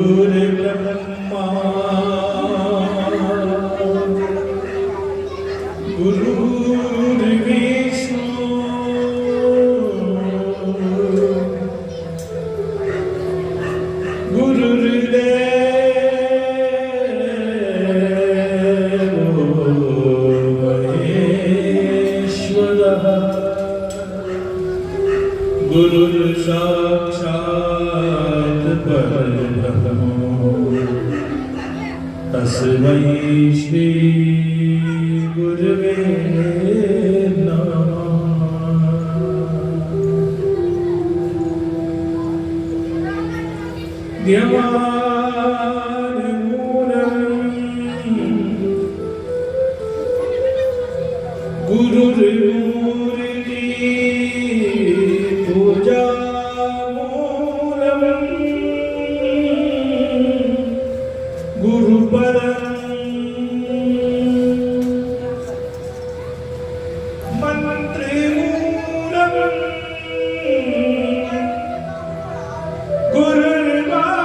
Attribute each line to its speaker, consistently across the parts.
Speaker 1: गुरुर्ब्रह्मा गुरुर्विष्णु गुरुर्देवो महेश्वरः गुरुर्साक्षात् परब्रह्म तस्मै श्री गुरुवे गुरुर्मूर्ति पूजा मूलम् गुरुपरम् मंत्रमूलम् गुरुर्वाक्यम्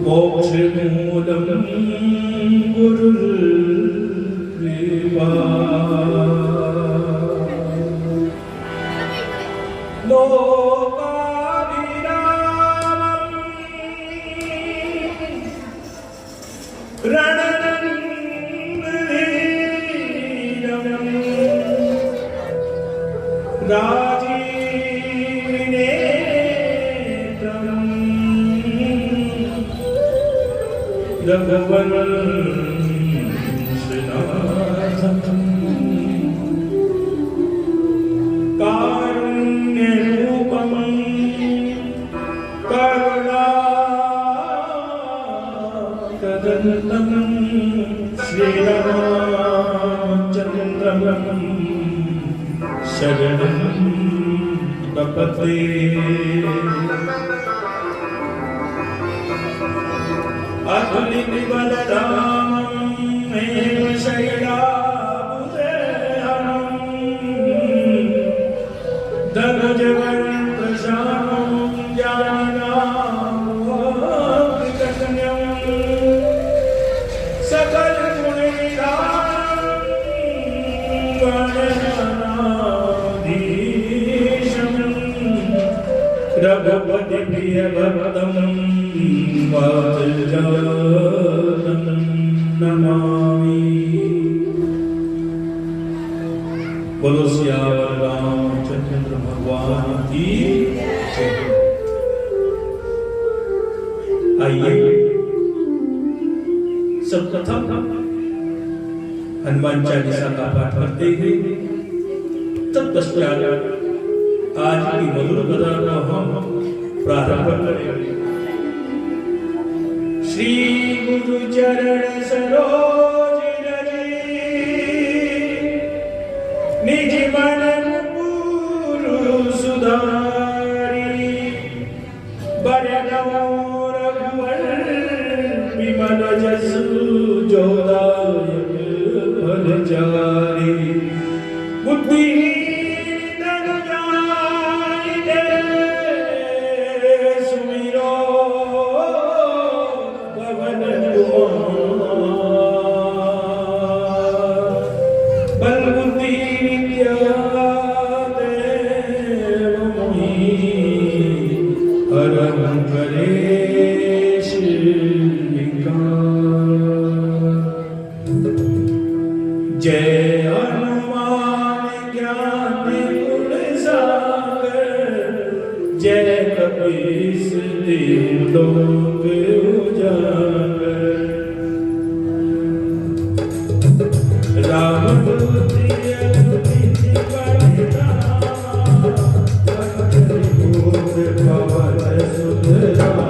Speaker 1: मोक्षमूलम् गुरुर्कृपा लोकाभिरामम् रणरङ्गधीरम् राजीवनेत्रम् रघुवंशनाथम् कारुण्यरूपम् करुणाकरन्दम् श्रीरामचन्द्रम् शरणं प्रपद्ये अतुलितबलधामम् एव शैलाभुजहरम् दगजवरप्रशामं जाननामृतकन्यम् सकलगुणनिधानं गणनाधीशम् रघुपति प्रियभक्तं वात्सल्यं नमामि। बोलो सियावर रामचंद्र भगवान की जय। आइए सब प्रथम हनुमान चालीसा का पाठ करते हैं, तत्पश्चात आज की मधुर कथा को हम प्रारंभ करेंगे। श्री गुरु चरण सरोज रज निज मन गुरु सुधारी बरनौ रघुवर विमल जसु जोदायक फल चारि बुद्धि जय हनुमान ज्ञान गुण सागर जय कपीस तिहु लोक उजागर रामदूत अतुलित बलधामा पवन सुत राम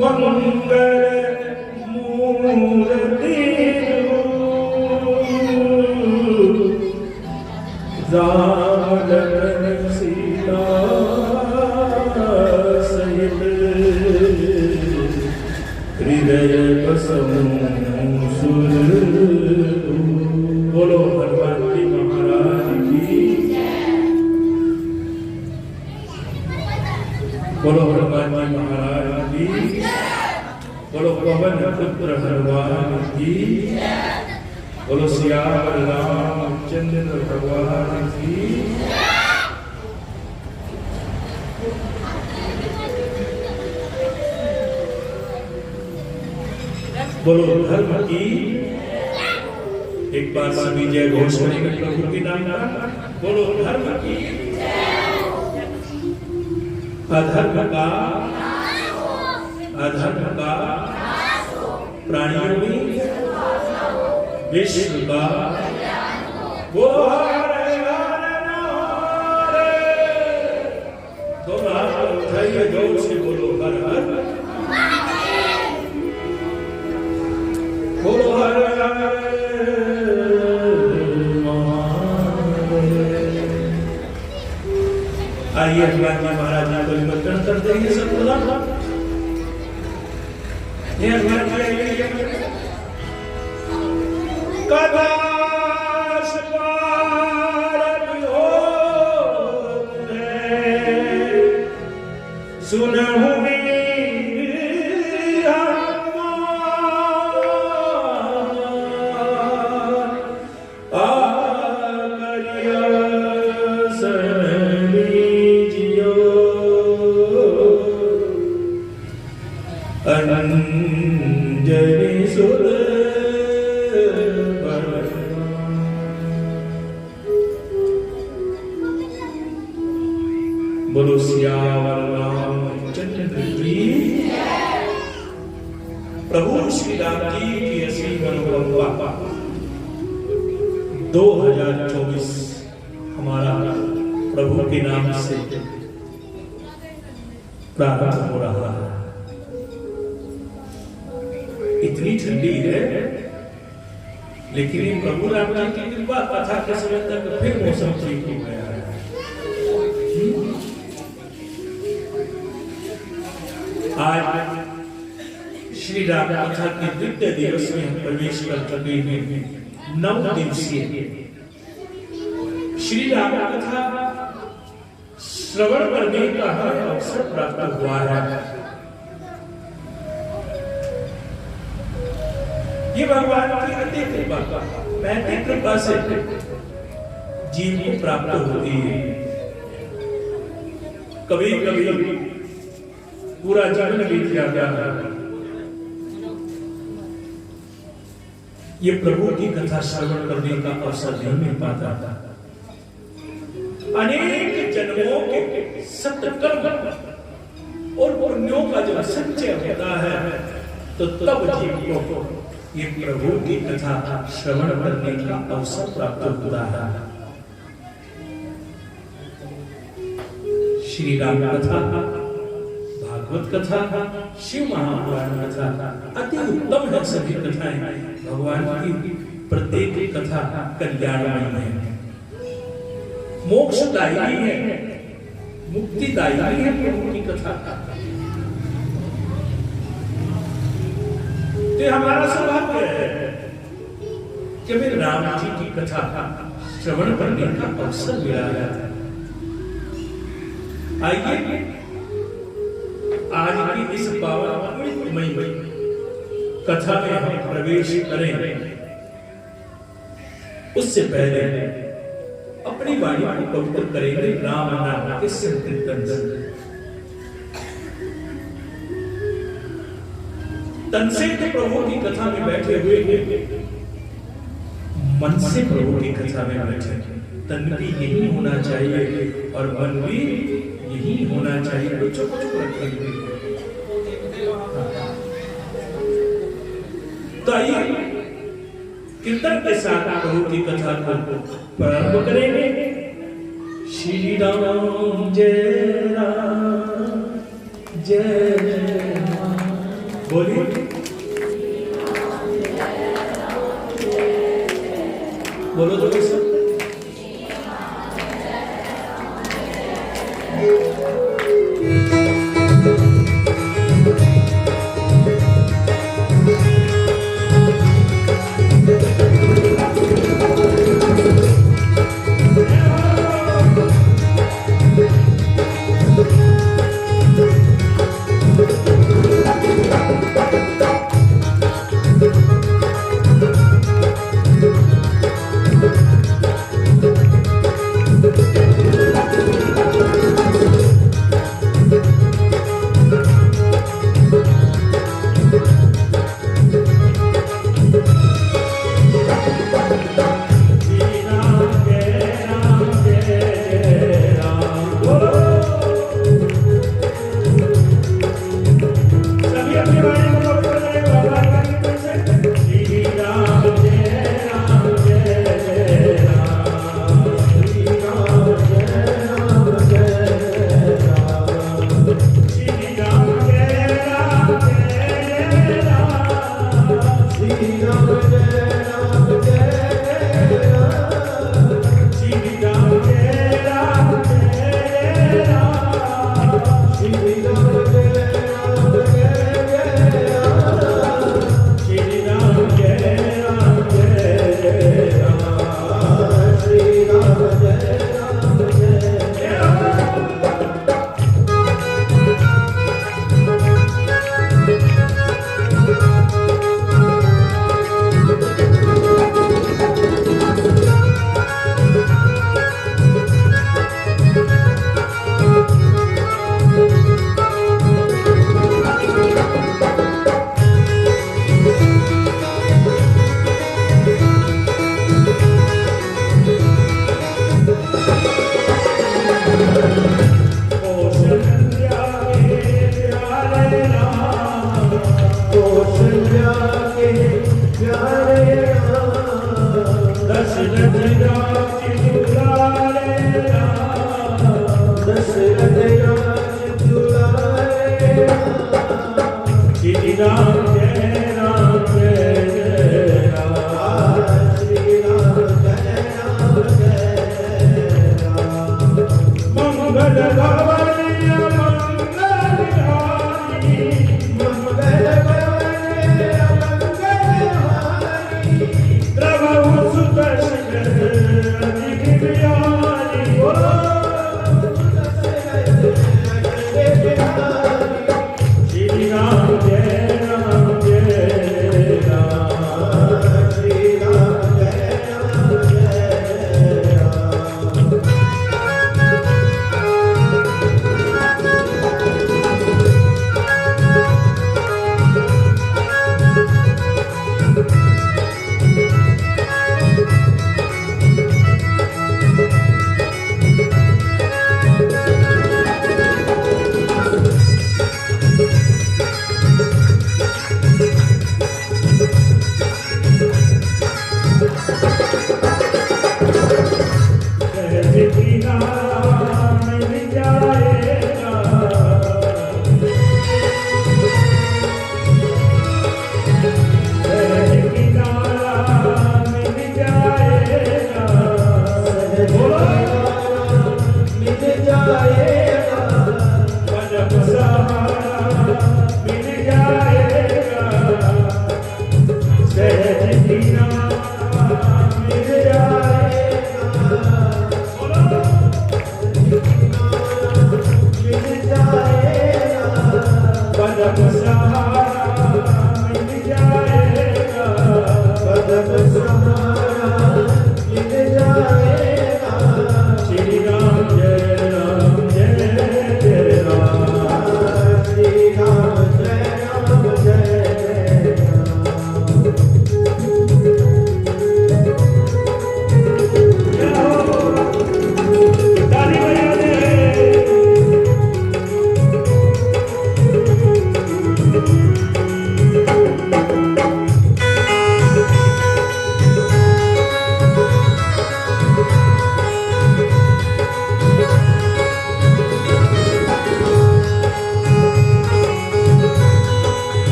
Speaker 1: मंगल मूर्ति राम लखन सीता सहित हृदय बसनु सुर। बोलो हनुमान जी महाराज की, बोलो हनुमान जी महाराज की, बोलो पवन पुत्र हनुमान की, बोलो सियावर रामचंद्र भगवान की। बोलो धर्म की। एक बार सभी जय घोष करेंगे प्रभु के नाम का। बोलो धर्म की। अधर्म का, अधर्म का प्राणियों में विश्व का। बोलो हरे हरे। दोनों हाथ उठाइए जोर से, बोलो हर हर। बोलो हरे हरे। आइए हनुमान जी महाराज जी को निमंत्रण कर देंगे सब लोग। ये हनुमान जी आइए। कदाश पार सुनहु अंजनी सुर। बोलो सियावर रामचंद्र की। प्रभु श्री राम की असीम अनुकंपा। 2024 हमारा प्रभु के नाम से प्रारंभ हो रहा है। इतनी ठंडी है, लेकिन प्रभु राम की कृपा कथा के समय तक फिर मौसम ठीक हो गया है। आज श्री राम कथा के द्वितीय दिवस में हम प्रवेश कर चुके हैं। 9 दिवसीय श्री राम कथा श्रवण करने का हमें अवसर प्राप्त हुआ है। ये भगवान की अति कृपा, महती कृपा से जीव को प्राप्त होती है। कभी कभी पूरा जीवन बीत जाता है। ये प्रभु की कथा श्रवण करने का अवसर नहीं मिल पाता। अनेक जन्मों के सत्कर्म और पुण्यों का जब संचय होता है, तो तब जीव को ये प्रभु की कथा श्रवण करने का अवसर प्राप्त होता है। श्री राम कथा, भागवत कथा, शिव महापुराण कथा अति उत्तम है। सभी कथाएं भगवान की प्रत्येक कथा कल्याणमय है, मोक्षदायी है, मुक्तिदायी है प्रभु की कथा। तो हमारा सौभाग्य है कि हमें राम जी की कथा श्रवण करने का अवसर मिला है। आइए आज की इस पावनमयी कथा में हम प्रवेश करें। उससे पहले अपनी वाणी को पवित्र करेंगे राम नाम के संकीर्तन से। तन से तो प्रभु की कथा में बैठे हुए हैं, मन से प्रभु की कथा में बैठे। तन भी यही होना चाहिए और मन भी यही होना चाहिए। तो चुप चुप रखेंगे। तो आइए कीर्तन के साथ प्रभु की कथा को प्रारंभ करेंगे। श्री राम जय राम जय जय राम। बोलिए। बोलो तो कैसे?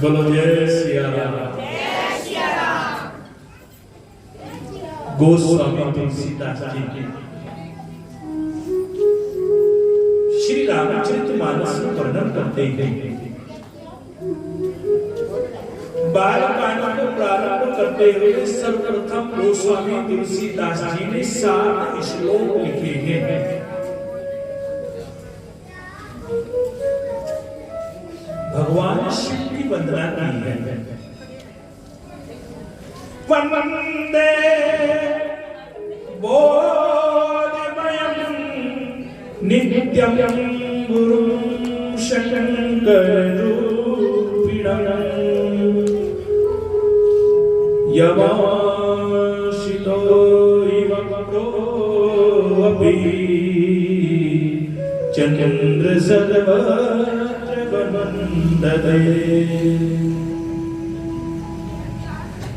Speaker 1: बोलो जय सिया राम। गोस्वामी तुलसीदास जी श्री रामचरितमानस में वर्णन करते हैं। बालकांड को प्रारंभ करते हुए सर्वप्रथम गोस्वामी तुलसीदास जी ने 7 श्लोक लिखे हैं। भगवान शिव की वंदना की है। वंदे बोधमयं नित्यं गुरुं शंकररूपिणं यमाशितो इव प्रोऽपि चन्द्र सर्वत्र वन्दते।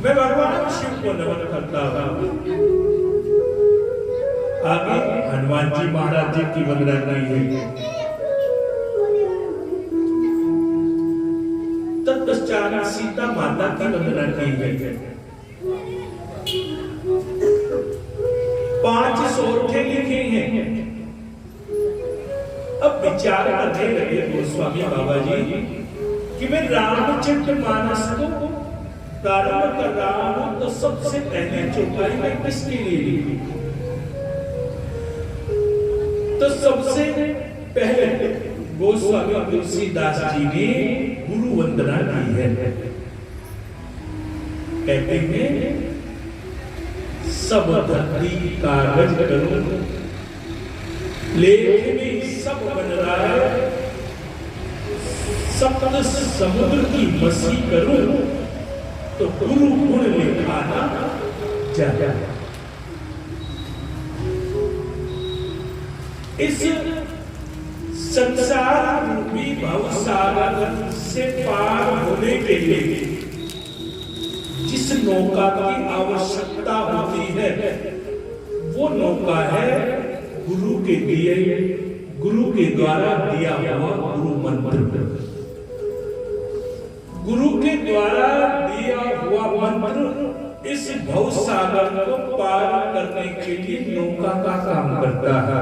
Speaker 1: मैं भगवान शिव को नमन करता हूं। आगे हनुमान जी महाराज जी की वंदना की है। तत्पश्चात सीता माता की वंदना की है। 5 सोरठे लिखे हैं। अब विचार करने लगे गोस्वामी बाबा जी कि मैं रामचरितमानस को प्रारंभ कर रहा हूं तो सबसे पहले चौपाई में किसके लिए लिखी? तो सबसे पहले गोस्वामी तुलसीदास जी ने गुरु वंदना की है। कहते हैं सब धरती कागज करूं, लेख में सब बन रहा है, सप्त समुद्र की मसी करूं तो गुरु गुण लिखाना जाता। इस संसार रूपी भवसागर से पार होने के लिए जिस नौका की आवश्यकता होती है वो नौका है गुरु के दिए, गुरु के द्वारा दिया हुआ गुरु मंत्र। गुरु के द्वारा दिया हुआ मंत्र इस भवसागर को पार करने के लिए नौका का काम करता है।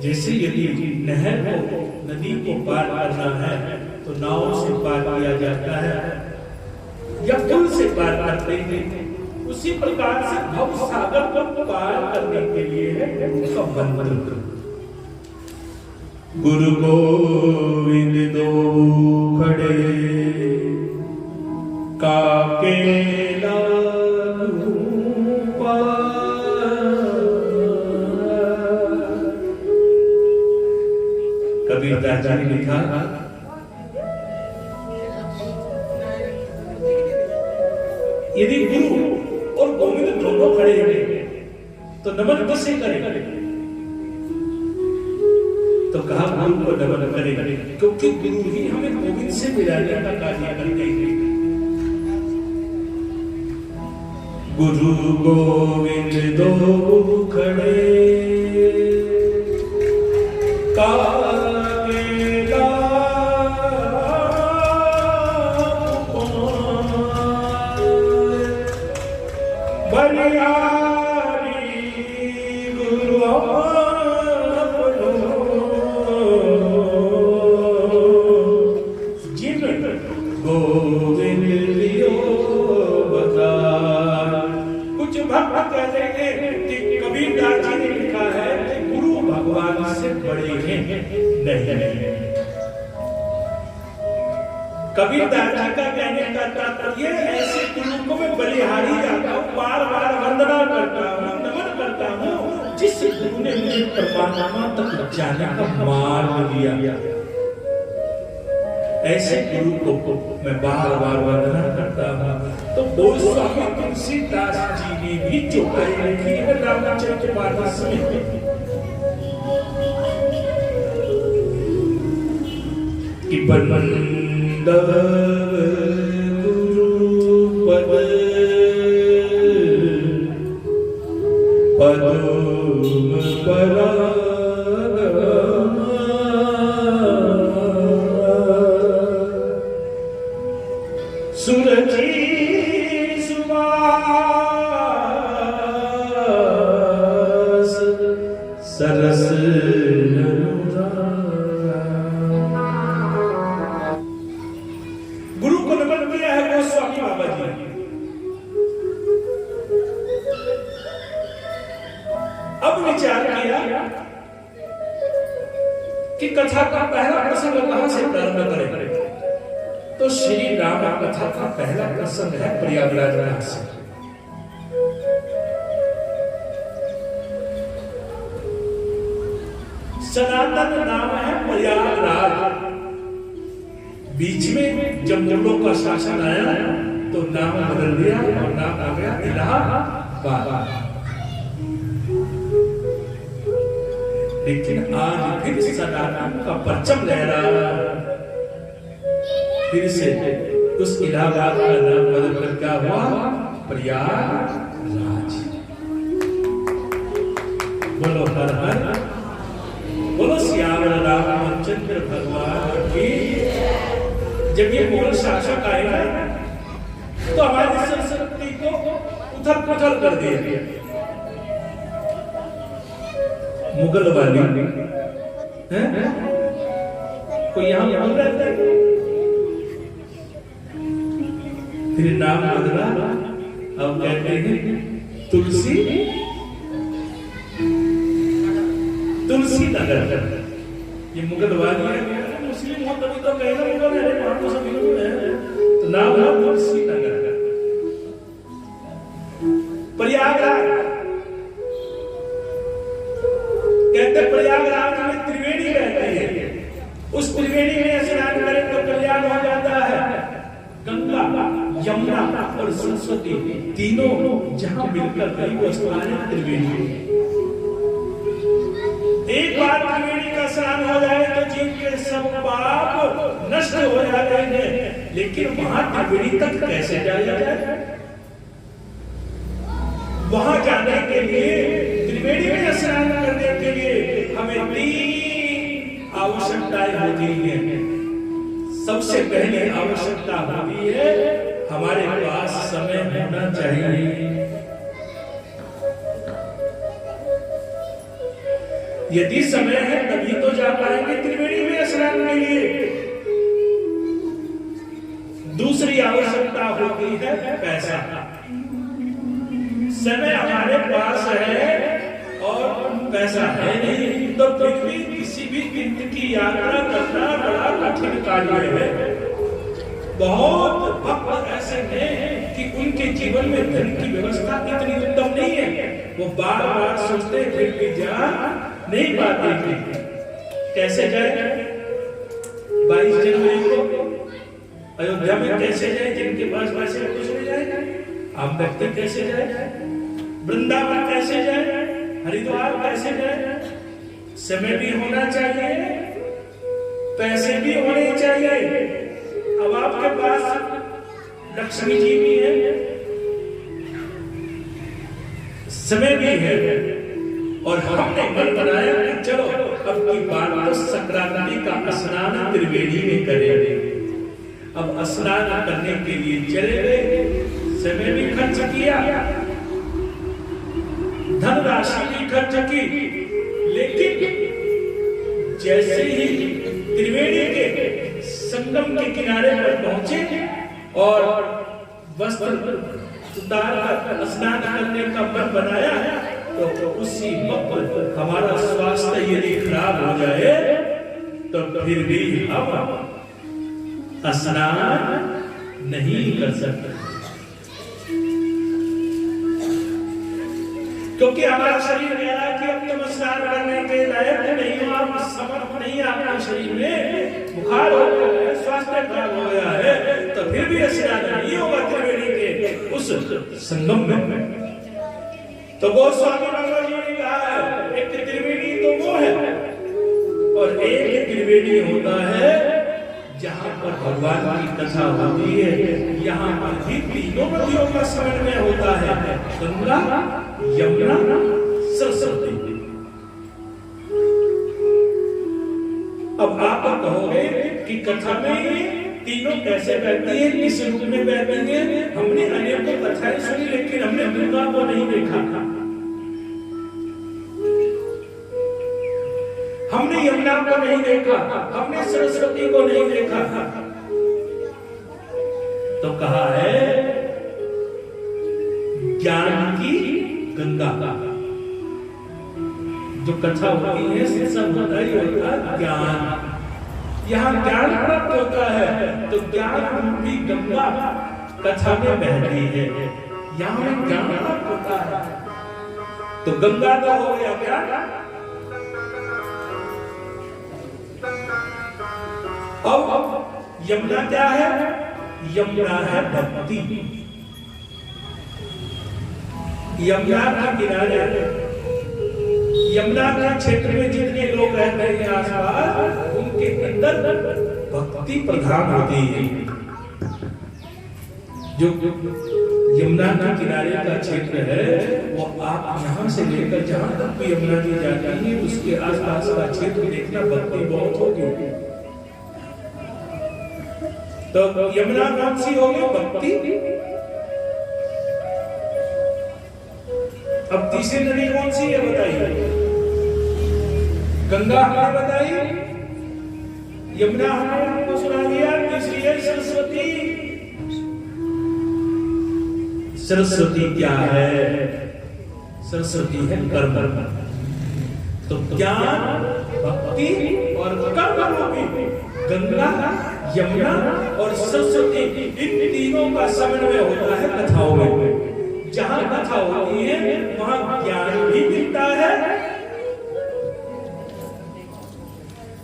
Speaker 1: जैसे यदि नहर को, नदी को पार करना है तो नाव से पार किया जाता है या पुल से पार करते हैं, उसी प्रकार से भवसागर को पार करने के लिए है गुरु का मंत्र। गुरु गोविंद दो खड़े काके लागू कबीरदास जी ने लिखा यदि गुरु और गोविंद दोनों खड़े हैं तो नमन किसे करेगा? तो कहा गुरु को नमन करेगा, क्योंकि गुरु ही हमें गोविंद से मिलाने का कार्य करते हैं। गुरु गोविंद दो खड़े कबीरदास जी का कहने का तात्पर्य ऐसे गुरु को मैं बलिहारी जाता हूँ, बार बार वंदना करता हूँ, नमन करता हूँ, जिस गुरु ने मुझे परमात्मा तक जाने का मार्ग दिया। ऐसे गुरु को मैं बार बार वंदना करता हूँ। तो गोस्वामी तुलसीदास जी ने भी चौपाई लिखी है रामचरितमानस में कि गुरु पद पदम पराग सरस गुरु को नमन किया है वो स्वामी बाबा जी। अब विचार किया कि कथा का पहला प्रसंग कहां से प्रारंभ करें। तो श्री राम कथा का पहला प्रसंग है प्रयागराज से। सनातन नाम है प्रयागराज। बीच में जब मुगलों का शासन आया तो नाम बदल दिया और नाम आ गया इलाहाबाद। लेकिन आज फिर सनातन का परचम लहरा, फिर से उस इलाहाबाद का नाम बदल कर क्या हुआ, प्रयागराज। बोलो हर हर, बोलो श्याम रामचंद्र भगवान की। जब ये मुगल शासक आएगा तो हमारी संस्कृति को उथल पुथल कर दिया। मुगल वाली हैं कोई यहाँ बोल रहा था, फिर नाम बदला, अब कहते हैं तुलसी नगर। ये मुगल वाली मुस्लिम हो तभी तो कहना मुगल है, वहां तो सब हिंदू है, तो नाम है तुलसी नगर। प्रयागराज कहते प्रयागराज में त्रिवेणी रहती है। उस त्रिवेणी में स्नान करें तो कल्याण हो जाता है। गंगा, यमुना और सरस्वती तीनों जहां मिलकर गई वो स्थान है त्रिवेणी। एक बार त्रिवेणी का स्नान हो जाए तो जीव के सब पाप नष्ट हो जाते हैं। लेकिन वहां त्रिवेणी तक कैसे जाया जाए? वहां जाने के लिए, त्रिवेणी में स्नान करने के लिए हमें 3 आवश्यकताएं होती हैं। सबसे पहली आवश्यकता होती है हमारे पास समय होना चाहिए। यदि समय है तभी तो जा पाएंगे त्रिवेणी में स्नान के लिए। दूसरी आवश्यकता होती है पैसा। समय हमारे पास है और पैसा है नहीं तो फिर भी किसी भी तीर्थ की यात्रा करना बड़ा कठिन कार्य है। बहुत भक्त ऐसे हैं कि उनके जीवन में धन की व्यवस्था इतनी उत्तम नहीं है, वो बार बार सोचते फिर भी जा नहीं पाते थे। कैसे जाए? 22 जनवरी को अयोध्या में कैसे जाए जिनके पास पैसे कुछ नहीं जाए? आम व्यक्ति कैसे जाए? वृंदावन कैसे जाए? हरिद्वार कैसे जाए? समय भी होना चाहिए, पैसे भी होने चाहिए। अब आपके पास लक्ष्मी जी भी है, समय भी है, और हमने मन बनाया कि चलो अब की बार तो संक्रांति का स्नान त्रिवेणी में करेंगे। अब स्नान करने के लिए चले गए, समय भी खर्च किया, धनराशि भी खर्च की, लेकिन जैसे ही त्रिवेणी के संगम के किनारे पर पहुंचे और वस्त्र उतार कर स्नान करने का मन बनाया तो उसी वक्त हमारा स्वास्थ्य यदि खराब हो जाए तो फिर भी हम स्नान नहीं कर सकते, क्योंकि हमारा शरीर कह रहा है कि अब तुम स्नान करने के लायक नहीं हो, आप समर्थ नहीं, आपके शरीर में बुखार हो गया है, स्वास्थ्य खराब हो गया है, तो फिर भी स्नान नहीं होगा त्रिवेणी के उस संगम में। तो गोस्वामी बाबा जी ने कहा एक त्रिवेणी तो वो है और एक त्रिवेणी होता है जहां पर भगवान की कथा होती है। यहाँ पर भी तीनों नदियों का समन्वय होता है, गंगा, यमुना, सरस्वती। अब आप कहोगे कि कथा में तीनों कैसे बहती है, किस रूप में बहती है? हमने अनेकों कथाएं सुनी लेकिन हमने गंगा को नहीं देखा। को नहीं देखा, हमने सरस्वती को नहीं देखा। तो कहा है ज्ञान की गंगा, जो कथा होती है सब होता ही होता है ज्ञान। यहाँ ज्ञान प्राप्त होता है तो ज्ञान रूपी गंगा कथा में बहती है, यहाँ में ज्ञान प्राप्त होता है। तो गंगा तो हो गया ज्ञान, अब यमुना क्या है? यमुना है भक्ति। यमुना के किनारे, यमुना के क्षेत्र में जितने लोग रहते हैं आसपास, उनके अंदर भक्ति प्रधान होती है। जो यमुना के किनारे का क्षेत्र है वो आप यहाँ से लेकर जहां तक भी यमुना जी जाती है उसके आसपास का क्षेत्र देखना, भक्ति बहुत होगी। तो यमुना कौन सी होगी? भक्ति। अब तीसरी नदी कौन सी है बताइए? गंगा हमने बताई, यमुना हमने आपको सुना दिया, तीसरी है सरस्वती। सरस्वती क्या है? सरस्वती है कर्म। तो ज्ञान, भक्ति और कर्म रूपी गंगा, यमुना और सरस्वती, इन तीनों का समन्वय होता है कथाओं में। जहां कथा होती है वहां ज्ञान भी मिलता है,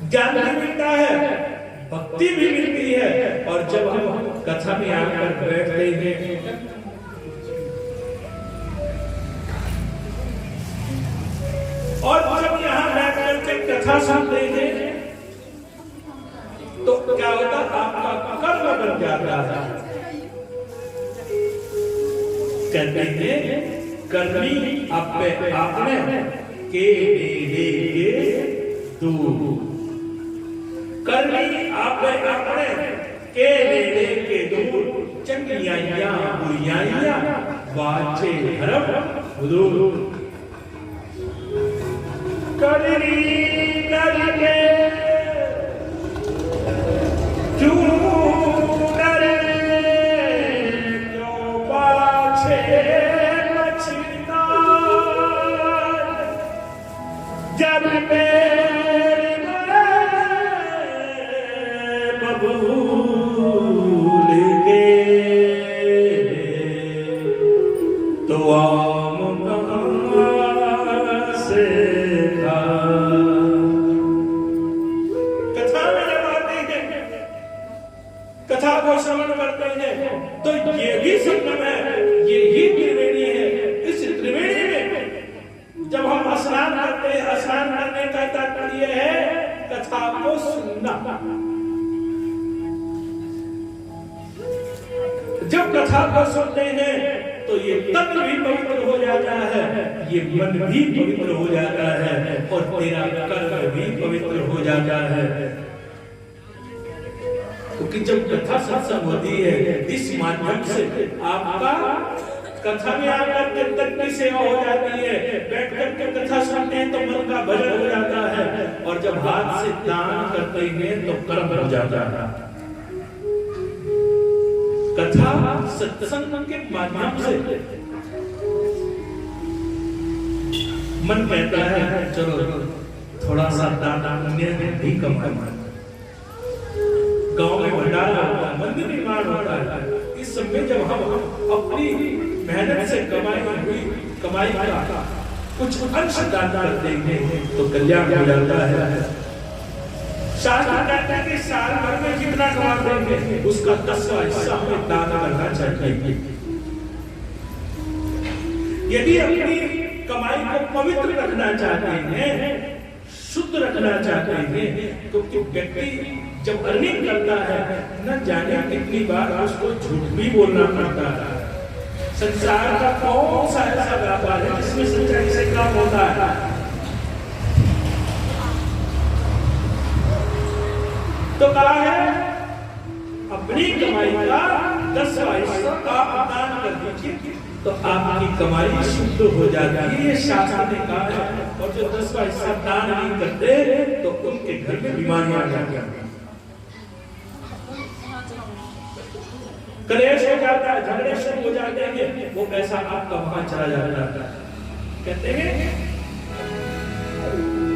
Speaker 1: ज्ञान भी मिलता है, भक्ति भी मिलती है। और जब हम कथा में आकर बैठते हैं और जब यहाँ बैठ करके कथा सुनते हैं तो क्या होता? आपका कर्म बन जाता है। कहते हैं कर्मी आपने के दो, कर्मी आपने के दो, चंगियाइया बुरियाइया बाचे हरम हुदूर। करनी करके जब बबूल के तो आम से था। कथा में जब आते हैं, कथा को श्रवण करते हैं तो ये भी संगम है, ये ही त्रिवेणी है। इस त्रिवेणी में जब हम स्नान करते हैं, स्नान करने का तात्पर्य है कथा को सुनना। जब कथा को सुनते हैं तो ये तन भी पवित्र हो जाता है, ये मन भी पवित्र हो जाता है और तेरा कर्म भी पवित्र हो जाता है। क्योंकि जब कथा सत्संग होती है इस माध्यम से आपका कथा में आकर कीर्तन की सेवा हो जाती है, बैठ करके कथा सुनते हैं तो मन का भजन हो जाता है और जब हाथ से दान करते हैं तो कर्म हो जाता है। कथा सत्संग के माध्यम से मन कहता है चलो थोड़ा सा दान पुण्य भी कमाए। गांव में भंडारा होता है, मंदिर निर्माण होता है, इस समय जब हम अपनी मेहनत से कमाई का कुछ अंश दान करते हैं तो कल्याण हो जाता है। शास्त्र कहते हैं कि साल भर में जितना कमा देंगे उसका 10वां हिस्सा हमें दान करना चाहिए। यदि अपनी कमाई को पवित्र रखना चाहते हैं, शुद्ध रखना चाहते हैं, तो व्यक्ति जब अर्निंग करता है न जाने कितनी बार उसको झूठ भी बोलना पड़ता है। संसार का कौन सा ऐसा व्यापार है जिसमें सच्चाई से काम होता है? तो कहा है अपनी कमाई का 10वां हिस्सा आप दान कर दीजिए। तो आपकी कमाई शुद्ध हो जाती है, ये शास्त्र ने कहा है। और जो 10वां हिस्सा दान नहीं करते तो उनके घर में बीमारियां आ जाती हैं, कलेश हो जाता है, झगड़े शुरू हो जाते हैं, वो पैसा आपका वहां चला जाता है। कहते हैं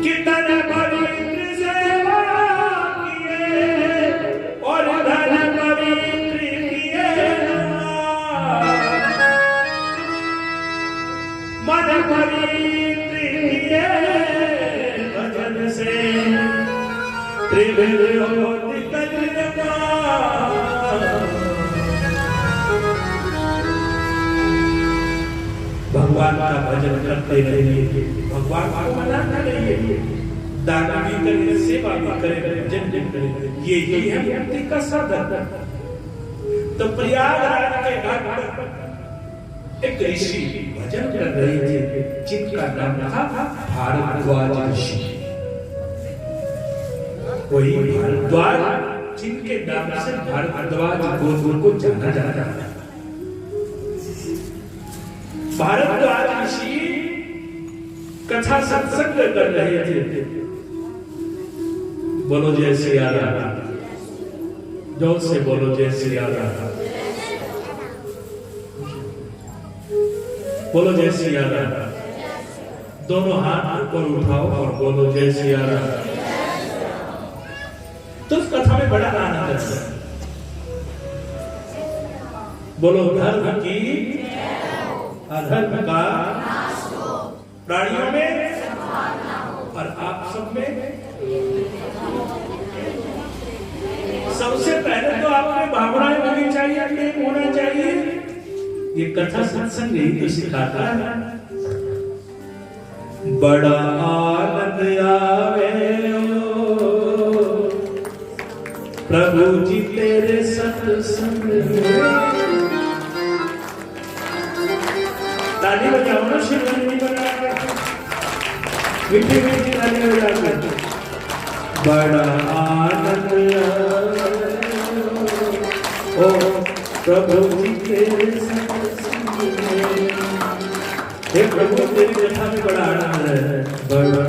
Speaker 1: कितना पवित्र सेवा किए और धन पवित्र किए, मन पवित्र किए भजन से त्रिविध होती कल्याण। भगवान का भजन करते रहिए, भगवान को मना न करिए, दान भी करें, सेवा भी करें, भजन भी करें, ये है मुक्ति का साधन। तो प्रयागराज के घाट पर एक ऋषि भजन कर रहे थे, जिनका नाम था भारद्वाज ऋषि। वही भारद्वाज जिनके नाम से भारद्वाज गोत्र को जाना जाता है। भारद्वाज ऋषि कथा सत्संग कर रहे थे। बोलो जय श्री राम, जोर से बोलो जय श्री राम, बोलो जय श्री राम। दोनों हाथ ऊपर उठाओ और बोलो जय श्री राम। तो उस कथा में बड़ा आनंद है। बोलो धर्म की अधर्म का प्राणियों में और आप सब में। सबसे पहले तो आपको भावनाएं होनी चाहिए, प्रेम होना चाहिए। ये कथा सत्संग यही तो सिखाता है। बड़ा आनंद आवे प्रभु जी तेरे सत्संग में। ताली बजाओ ना, शिवरात्रि बना मीठी मीठी ताली बजाओ। बड़ा आनंद ओ प्रभु जी तेरे सत्संग में। हे प्रभु तेरी कथा में बड़ा आनंद है, बड़ा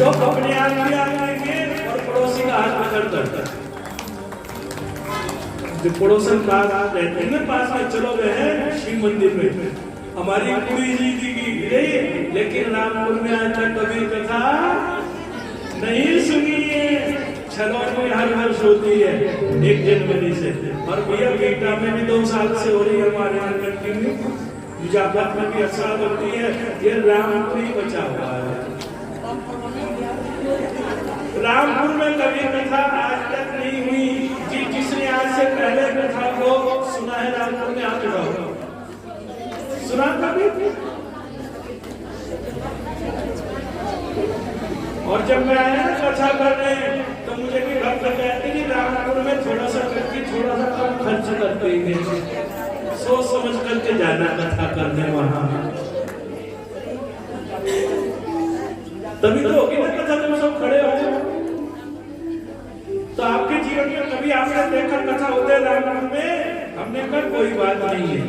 Speaker 1: जो अपने आगे आएंगे और पड़ोसी का हाथ पकड़ कर जो पड़ोसन पास रहते हैं पास में चलो गए शिव मंदिर में हमारी पूरी जिंदगी गई लेकिन रामपुर में आज तक कभी कथा नहीं सुनी है। छलों में हर वर्ष होती है 1 जनवरी से और भैया बेटा में भी 2 साल से हो रही है हमारे यहाँ कंटिन्यू मुजफ्फरपुर में भी अच्छा होती है। ये रामपुर ही बचा हुआ है। रामपुर में कभी कथा आज तक नहीं हुई कि किसने आज से पहले कथा को सुना है। रामपुर में आप जाओ सुना कभी। और जब मैं आया ना कथा करने तो मुझे भी भक्त कहते कि रामपुर में थोड़ा सा करके थोड़ा सा कम खर्च करते हैं सोच समझ करके जाना कथा करने वहां तभी तो होगी ना कथा। तुम सब खड़े हो तो आपके जीवन में कभी आपने देखा कथा होते रामपुर में। हमने कहा कोई बात नहीं है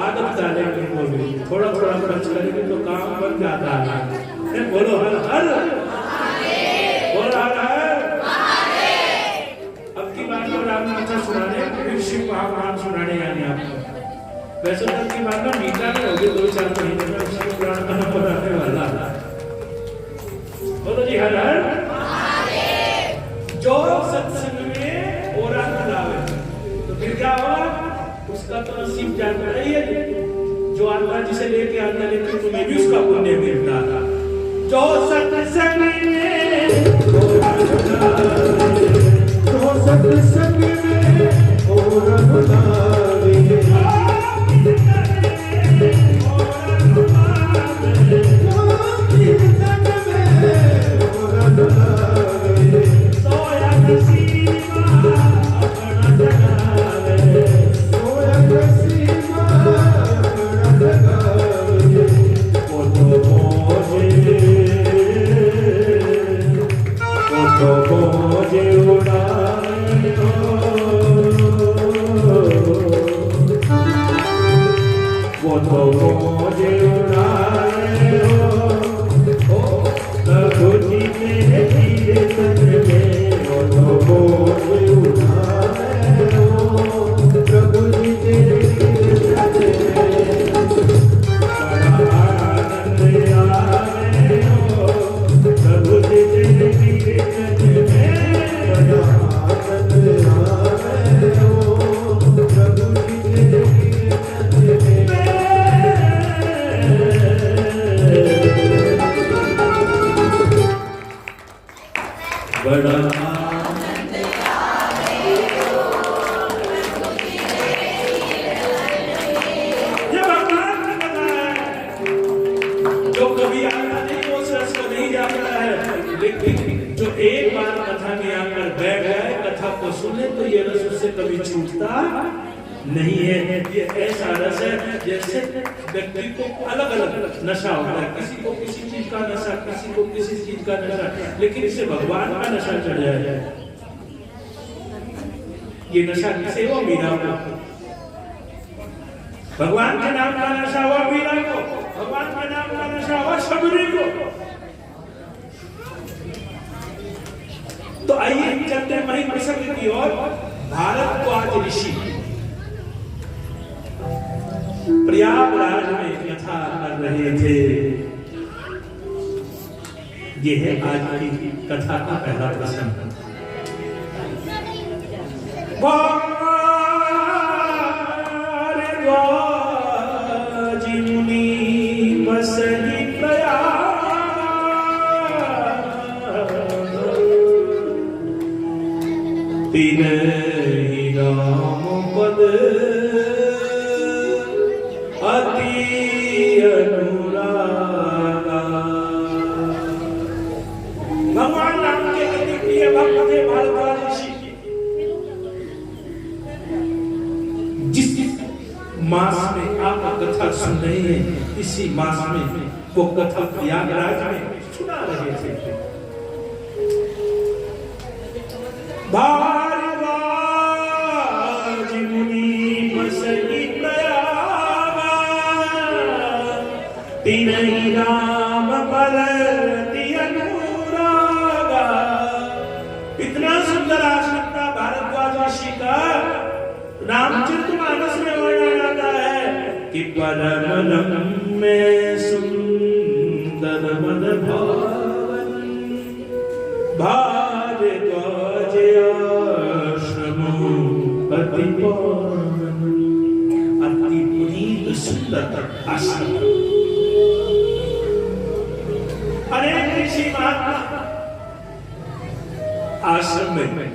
Speaker 1: आदत डालेंगे बोलो थोड़ा थोड़ा खर्च करेंगे तो काम बन जाता है। बोलो हर हर बोलो हर हर। अब की बात में राम कथा सुनाने फिर शिव महापुराण सुनाने आने आपको। वैसे तो की बात ना मीठा में होगी 2-4 महीने में शिव पुराण कथा पढ़ाने वाला। बोलो जी हर हर। जो सत्संग में ओरा खिलावे तो फिर क्या होगा उसका उसका तो नसीब जानता ही है, जो आता जिसे लेके आता, लेकिन तुम्हें भी उसका पुण्य मिलता था। जो सत्संग में नहीं है। ये ऐसा रस है जैसे व्यक्ति को अलग अलग नशा होता है, किसी को किसी चीज का नशा, किसी को किसी चीज का नशा, लेकिन इसे भगवान का नशा चढ़ जाए। ये नशा किसे हुआ? मीरा को। भगवान के नाम का नशा हुआ मीरा को, भगवान के नाम का नशा हुआ शबरी को। तो आइए चलते हैं वही प्रसंग की ओर। भारत को आज ऋषि प्रयागराज में कथा कर रहे थे। यह है आज की कथा का पहला प्रसंग। जी मुनि बसहि प्रयाग, तिन्हि राम पद अति अनुरागा। भगवान राम के अति प्रिय भक्त थे भारद्वाज ऋषि। जिस मास में आप कथा सुन रहे हैं, इसी मास में वो कथा प्रयागराज में सुना रहे थे। भारद्वाज मुनि बसहि प्रयाग, तिन्हि राम पद अति अनुरागा। इतना सुंदर आश्रम था भारद्वाज ऋषि का। रामचरितमानस में वर्णन आता है कि परम रम्य सुंदर मन भावन, भारद्वाज आश्रम अति पावन। अति पुनीत सुंदर आश्रम। अनेक ऋषि महात्मा आश्रम में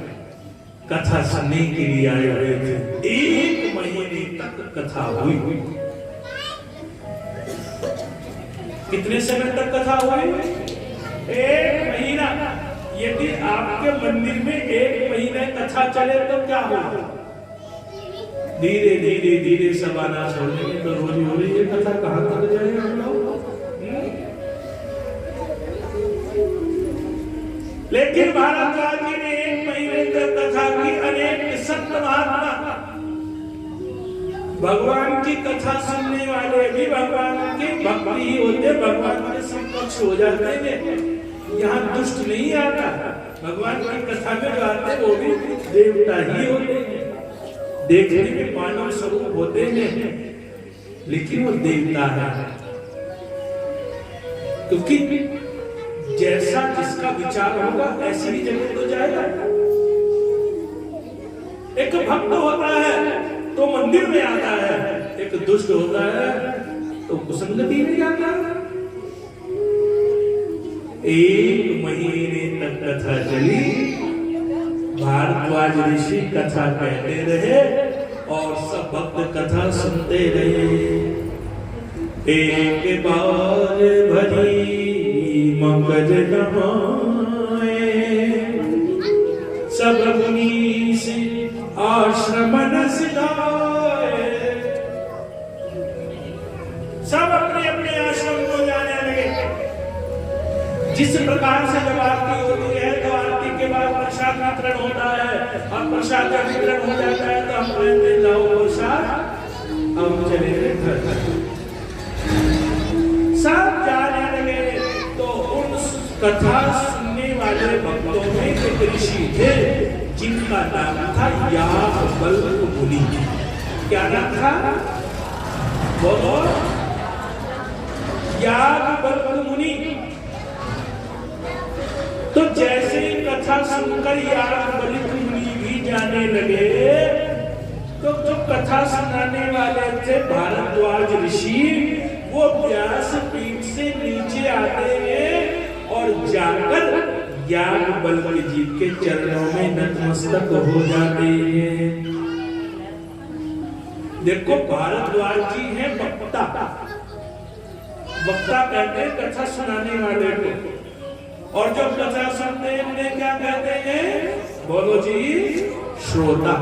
Speaker 1: कथा सुनने के लिए आए हुए थे। 1 महीने तक कथा हुई। कितने समय तक कथा हुई? 1 महीना। यदि आपके मंदिर में 1 महीने कथा चले तो क्या होगा? धीरे धीरे धीरे सब आना छोड़ेंगे तो रोज हो रही है कथा, कहां तक जाएगा हम लोग? लेकिन भारद्वाज जी ने 1 महीने तक कथा की। अनेक संत महात्मा भगवान की कथा सुनने वाले भी भगवान के भक्त ही होते, भगवान के समकक्ष हो जाते हैं। यहाँ दुष्ट नहीं आता। भगवान की कथा में जो आते वो भी देवता ही होते हैं, देखने में मानव स्वरूप होते हैं, लेकिन वो देवता है। क्योंकि जैसा जिसका विचार होगा ऐसी ही जगह तो जाएगा। एक भक्त होता है तो मंदिर में आता है, एक दुष्ट होता है तो कुसंगति में जाता है। 1 महीने तक कथा चली, भारद्वाज ऋषि कथा कहते रहे और सब भक्त कथा सुनते रहे। एक बार भरी मकर नहाए, सब मुनि से आश्रम नसिलाए। सब अपने अपने आश्रम को जाने लगे। जिस प्रकार से जब आरती होती है तो आरती के बाद प्रसाद वितरण होता है, और प्रसाद का वितरण हो जाता है तो हम कहते हैं लाओ प्रसाद, अब चले गए घर। सब जाने लगे तो उन कथा सुनने वाले भक्तों में एक ऋषि थे जिनका नाम था याज्ञवल्क्य मुनि। क्या नाम था? बोलो। याज्ञवल्क्य मुनि। तो जैसे ही कथा सुनकर याज्ञवल्क्य मुनि भी जाने लगे तो जो कथा सुनाने वाले थे भारद्वाज ऋषि, वो व्यास पीठ से नीचे आते हैं और जाकर याज्ञवल्क्य जी के चरणों में नतमस्तक हो जाते हैं। देखो, भारद्वाज जी हैं वक्ता। वक्ता कहते हैं कथा सुनाने वाले को, और जब कथा सुनते हैं उन्हें क्या कहते हैं? बोलो जी, श्रोता।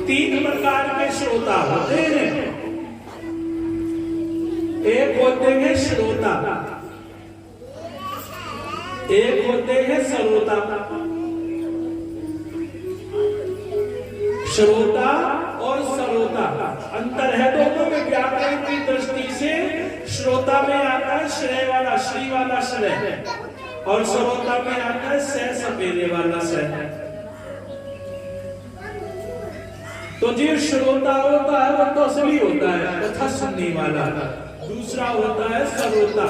Speaker 1: 3 प्रकार के श्रोता होते हैं। एक होते हैं श्रोता, एक होते हैं श्रोता। श्रोता और श्रोता अंतर है दोनों में। व्याकरण की दृष्टि से श्रोता में आता है श्रेय वाला, श्री वाला श्रेय, और श्रोता में आता है सह सपेरे वाला सह। तो जो श्रोता होता है वो तो असली होता है, कथा सुनने वाला। दूसरा होता है श्रोता।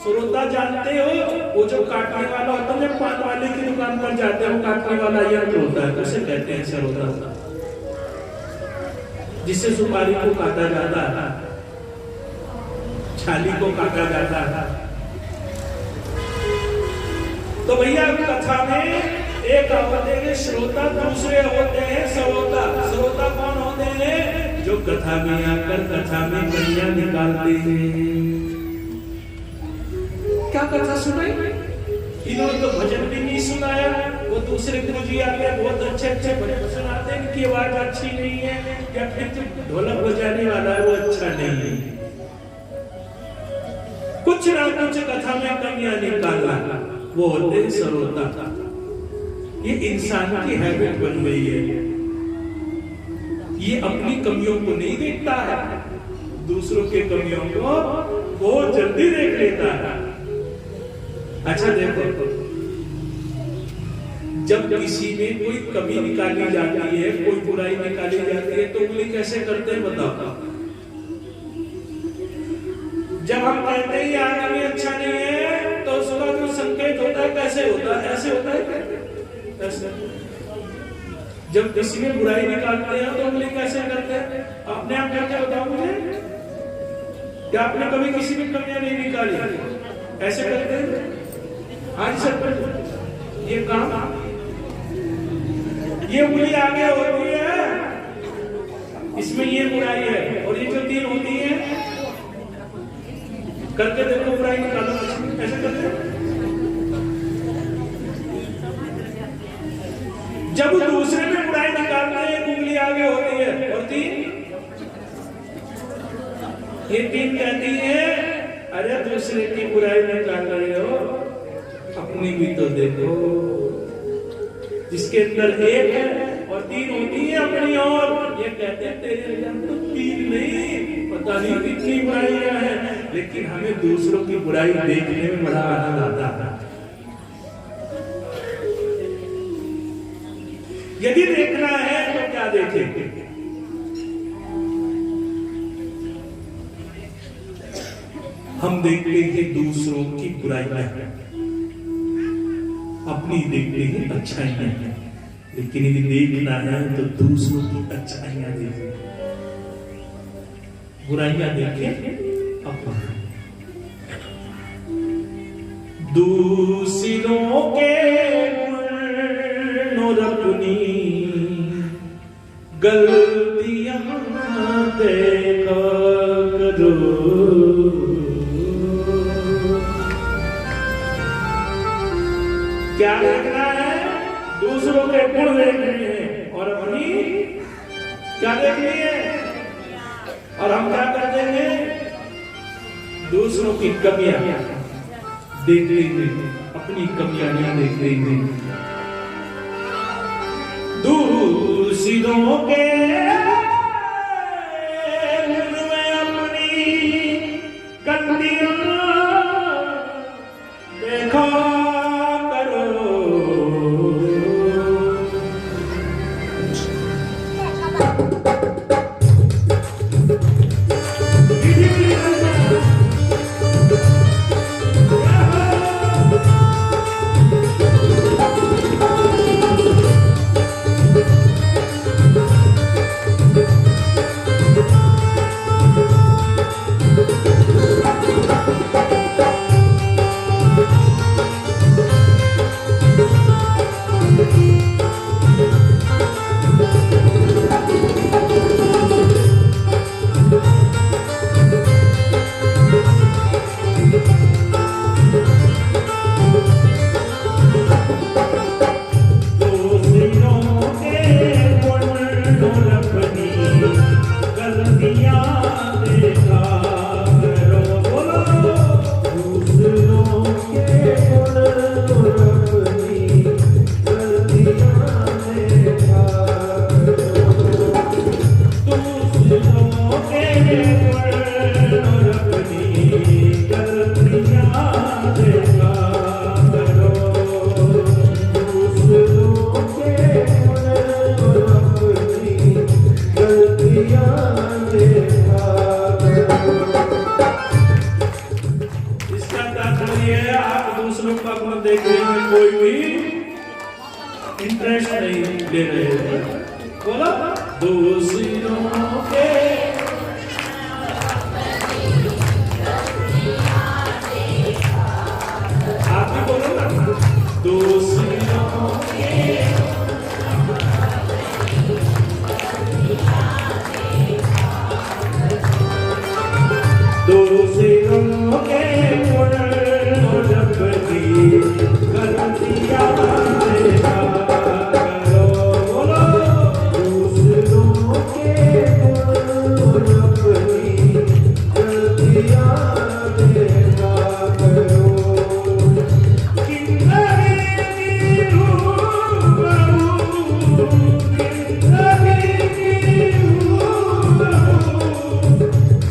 Speaker 1: श्रोता जानते हो, वो जो काटने वाला होता है, जब पान वाले की दुकान पर जाते हैं, वो काटने वाला यंत्र होता है, उसे कहते हैं श्रोता। जिससे सुपारी को काटा जाता है, छाली को काटा जाता है। तो भैया कथा में एक होते हैं श्रोता, दूसरे होते हैं श्रोता। श्रोता कौन होते हैं? जो कथा में आकर कथा में कन्या निकालते हैं। क्या कथा सुनाई? इन्होंने तो भजन भी नहीं सुनाया। वो दूसरे गुरुजी आते हैं, बहुत अच्छे अच्छे भजन सुनाते हैं, इनकी आवाज अच्छी नहीं है, या फिर जो ढोलक बजाने वाला है वो अच्छा नहीं है। कुछ ना कुछ कथा में कमियां निकालना, वो होते हैं श्रोता। ये इंसान की हैबिट बन गई है। ये अपनी कमियों को नहीं देखता है, दूसरों के कमियों को बहुत जल्दी देख लेता है। अच्छा देखो, जब किसी में कोई कमी निकाली जाती है, कोई बुराई निकाली जाती है, तो उंगली कैसे करते हैं बताओ? जब हम कहते हैं आदमी अच्छा नहीं है, तो उसका जो संकेत होता है कैसे होता है? ऐसे होता है। जब किसी में बुराई निकालते हैं तो उंगली कैसे करते हैं? अपने आप क्या बताओ मुझे? क्या आपने कभी किसी में कमियां नहीं निकाली? ऐसे करते हैं। आज सर ये काम, ये उंगली आगे होती है, इसमें ये बुराई है, और ये जो 3 होती है, करके देखो बुराई निकालो। ऐसे करते हैं। जब दूसरे में बुराई निकालते हैं, उंगली आगे होती है, और 3, ये 3 कहती है अरे दूसरे की बुराई निकाल रहे हो, अपनी भी तो देखो। जिसके अंदर 1 है और 3 होती है अपनी, और ये कहते हैं तेरे अंदर तो 3 नहीं, पता नहीं कितनी बुराइयां हैं, लेकिन हमें दूसरों की बुराई देखने में बड़ा आनंद आता है। यदि देखना है तो क्या देखेंगे? हम देखते हैं दूसरों की बुराई में, अपनी देखते हैं अच्छाई में। लेकिन यदि देखना है तो दूसरों की अच्छाइयां देखे, बुराइयां देखे अपना। दूसरों के और अपनी गलतियां देखा करो। क्या देखना है? दूसरों के गुण देखने हैं और अपनी क्या देखनी है? और हम क्या कर देंगे? दूसरों की कमियां देख लेंगे, अपनी कमियां नहीं देख लेंगे। दूसरों के में अपनी गलतियां देखा करो। देखने में कोई भी इंटरेस्ट नहीं ले रहे हैं। बोला दूसरों के आप भी बोलो ना, दूसरों के दूसरों के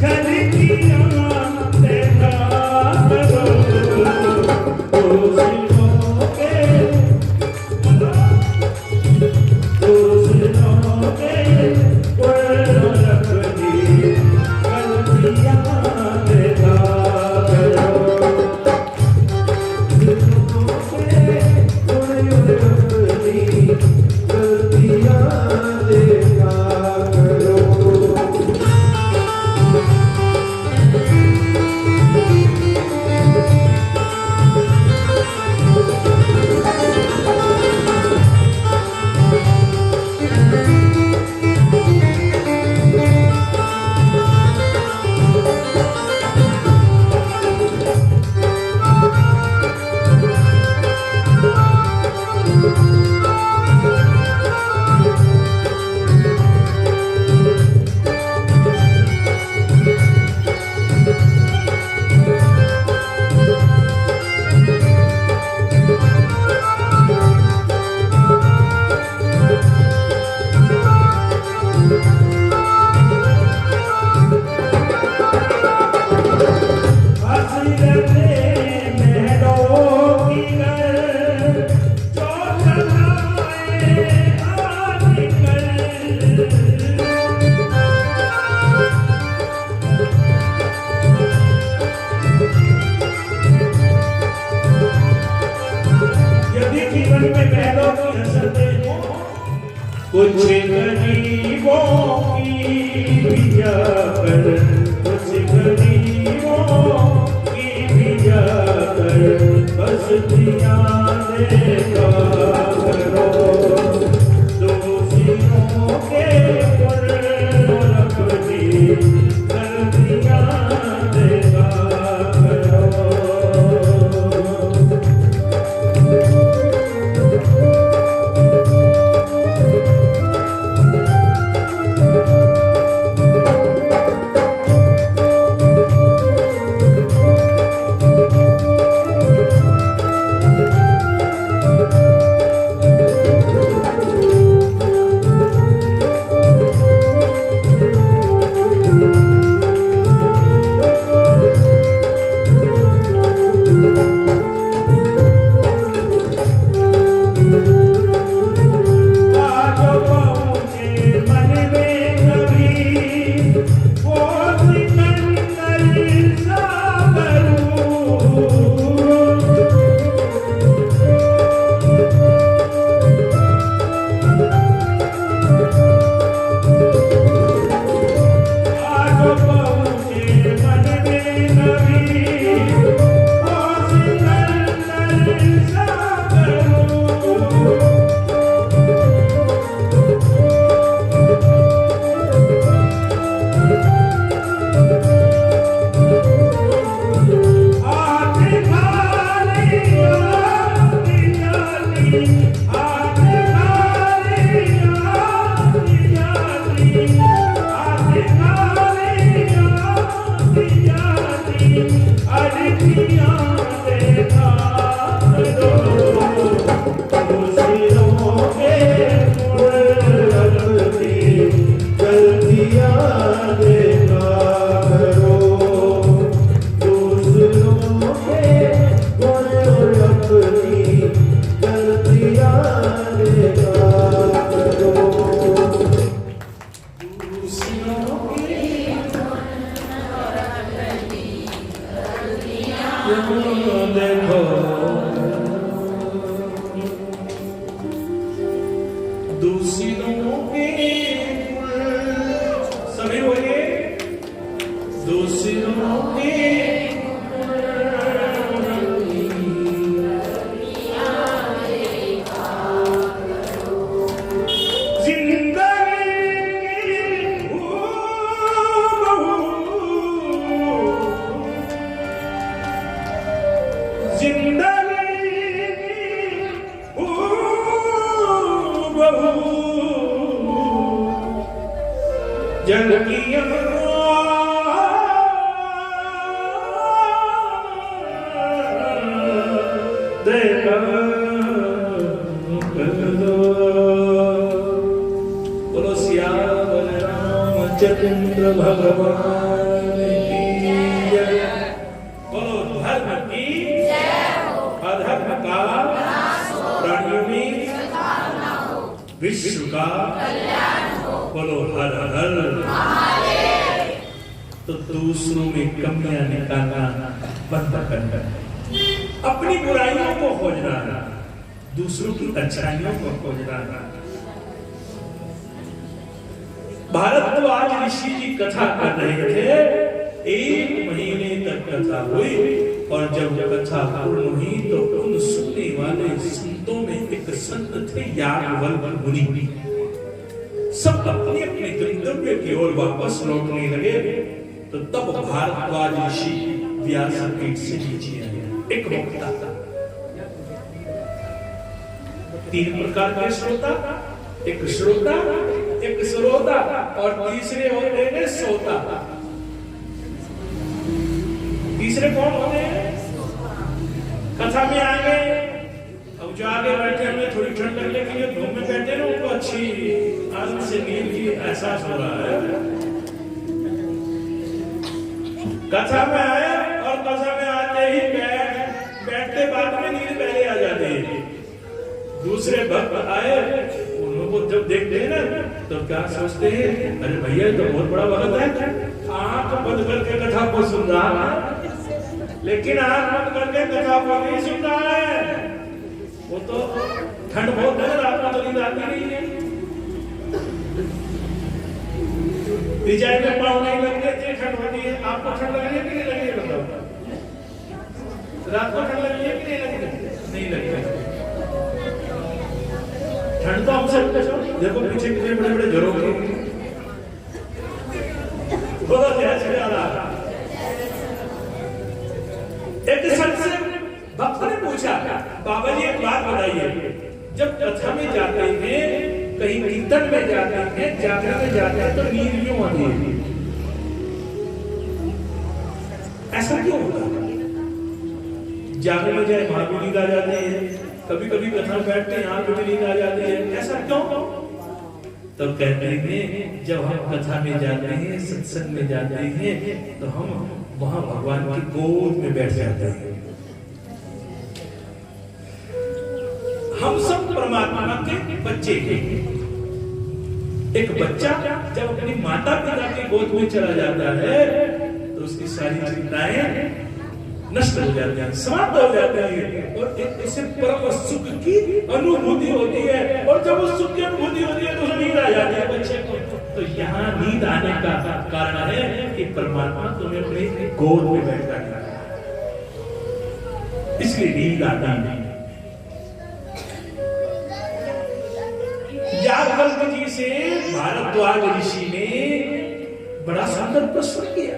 Speaker 1: Kalikiya कुछ गरीबों की भी जाकर, कुछ गरीबों की भी जाकर बस्तियां देखा करो। दोषियों के पर अपनी गलतियां देखा करो। चंद्र भगवान की जय। बोलो धर्म की अधर्म का प्राणियों में विश्व का बोलो हर हर। तो दूसरों में कमियां निकालना बंद करना, अपनी बुराइयों को खोजना, दूसरों की अच्छाइयों को खोजना। भारद्वाज ऋषि जी कथा कर रहे थे, 1 महीने तक कथा हुई और जब कथा पूर्ण हुई तो उन सुनने वाले संतों में एक संत थे याज्ञवल्क्य मुनि। सब अपने अपने गंतव्य की ओर वापस लौटने लगे तो तब भारद्वाज ऋषि व्यासपीठ से नीचे आए। एक वक्ता था, 3 प्रकार के श्रोता, एक श्रोता, एक श्रोता और तीसरे होते हैं सोता। तीसरे कौन होते हैं? कथा में आ गए, अब जो आगे बैठे हमने थोड़ी ठंड लगने के लिए धूप में बैठे ना, उनको अच्छी आदमी से नींद की एहसास हो रहा है। कथा में आए और कथा में आते ही बैठते बाद में नींद पहले आ जाती है। दूसरे भक्त आए, उनको जब देखते हैं ना तो क्या सोचते हैं, अरे भैया तो बहुत बड़ा भक्त है, आंख बंद करके कथा को सुन रहा है। लेकिन आंख बंद करके कथा को नहीं सुन रहा है, वो तो ठंड बहुत है, रात में तो नींद आती नहीं है। रिजाई में पाँव नहीं लग रहे थे, ठंड होती है। आपको ठंड लग रही है कि नहीं लग रही है बताओ? रात को ठंड लग रही है कि नहीं लग रही? नहीं लग रही। ठंड तो हमसे देखो पीछे कितने बड़े बड़े झरोखे, बहुत ऐसे आ रहा। एक संत से भक्त ने पूछा, बाबा जी एक बात बताइए, जब कथा में जाते हैं, कहीं कीर्तन में जाते हैं, जागरण में जाते हैं, तो नींद क्यों आती है? ऐसा क्यों होता है? जागरण में जाए वहां भी नींद आ जाती है, कभी कभी कथा में बैठते हैं यहाँ भी नींद आ जाती है, ऐसा क्यों? तो कहते हैं जब हम कथा में जाते हैं, सत्संग में जाते हैं, तो हम वहां भगवान की गोद में बैठ जाते हैं। हम सब परमात्मा के बच्चे हैं। एक बच्चा जब अपनी माता पिता की गोद में चला जाता है, तो उसकी सारी चिंताएं नष्ट हो जाती हैं, समाप्त हो जाती हैं, और एक ऐसे परम सुख की अनुभूति होती है। और जब उस सुख की अनुभूति होती है, तो नींद आ जाती है बच्चे को। तो यहाँ नींद आने का कारण है कि परमात्मा तुम्हें अपनी गोद में बैठा है, इसलिए नींद आता है। याज्ञवल्क्य जी से भारद्वाज ऋषि ने बड़ा सुंदर प्रश्न किया।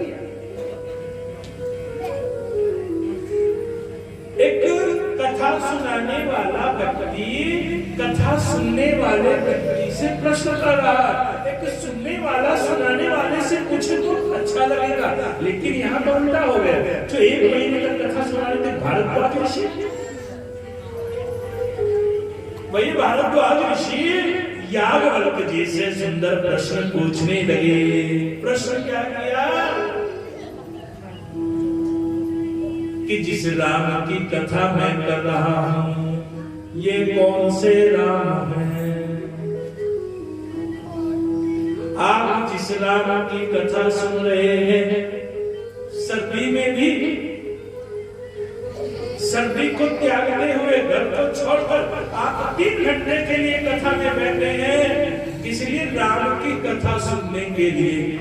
Speaker 1: एक कथा सुनाने वाला व्यक्ति कथा सुनने वाले व्यक्ति से प्रश्न कर रहा है। एक सुनने वाला सुनाने वाले से पूछे तो अच्छा लगेगा, लेकिन यहाँ तो उल्टा हो गया। जो 1 महीने तक कथा सुनाने थे भारद्वाज ऋषि, वही भारद्वाज ऋषि याज्ञवल्क्य जी से सुंदर प्रश्न पूछने लगे। प्रश्न क्या किया कि जिस राम की कथा मैं कर रहा हूं, ये कौन से राम हैं? आप जिस राम की कथा सुन रहे हैं, सर्दी में भी सर्दी को त्यागते हुए घर को छोड़कर आप 3 घंटे के लिए कथा में बैठे हैं, इसलिए राम की कथा सुनने के लिए।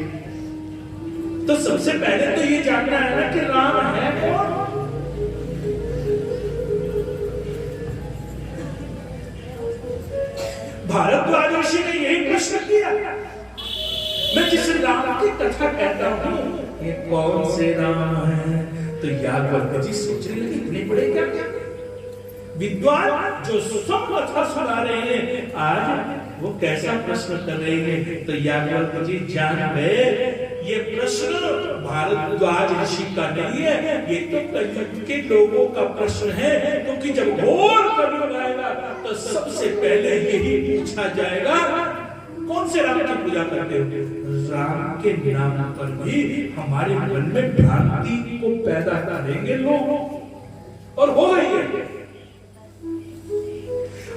Speaker 1: तो सबसे पहले तो ये जानना है ना कि राम है कौन? भारद्वाज ऋषि ने यही प्रश्न किया। मैं जिस राम की कथा कहता हूं, ये कौन से राम है? तो याज्ञवल्क्य जी सोचने लगे, इतने बड़े क्या विद्वान जो सब कथा सुना रहे हैं, आज वो कैसा प्रश्न कर रहे हैं? तो याज्ञवल्क्य जी जान गए ये प्रश्न भारद्वाज ऋषि का नहीं है, ये तो कलयुग के लोगों का प्रश्न है। क्योंकि जब घोर कलयुग आएगा, तो सबसे पहले यही पूछा जाएगा, कौन से राम की पूजा करते हो? राम के नाम पर भी हमारे मन में भ्रांति को पैदा करेंगे लोग, और हो रही है।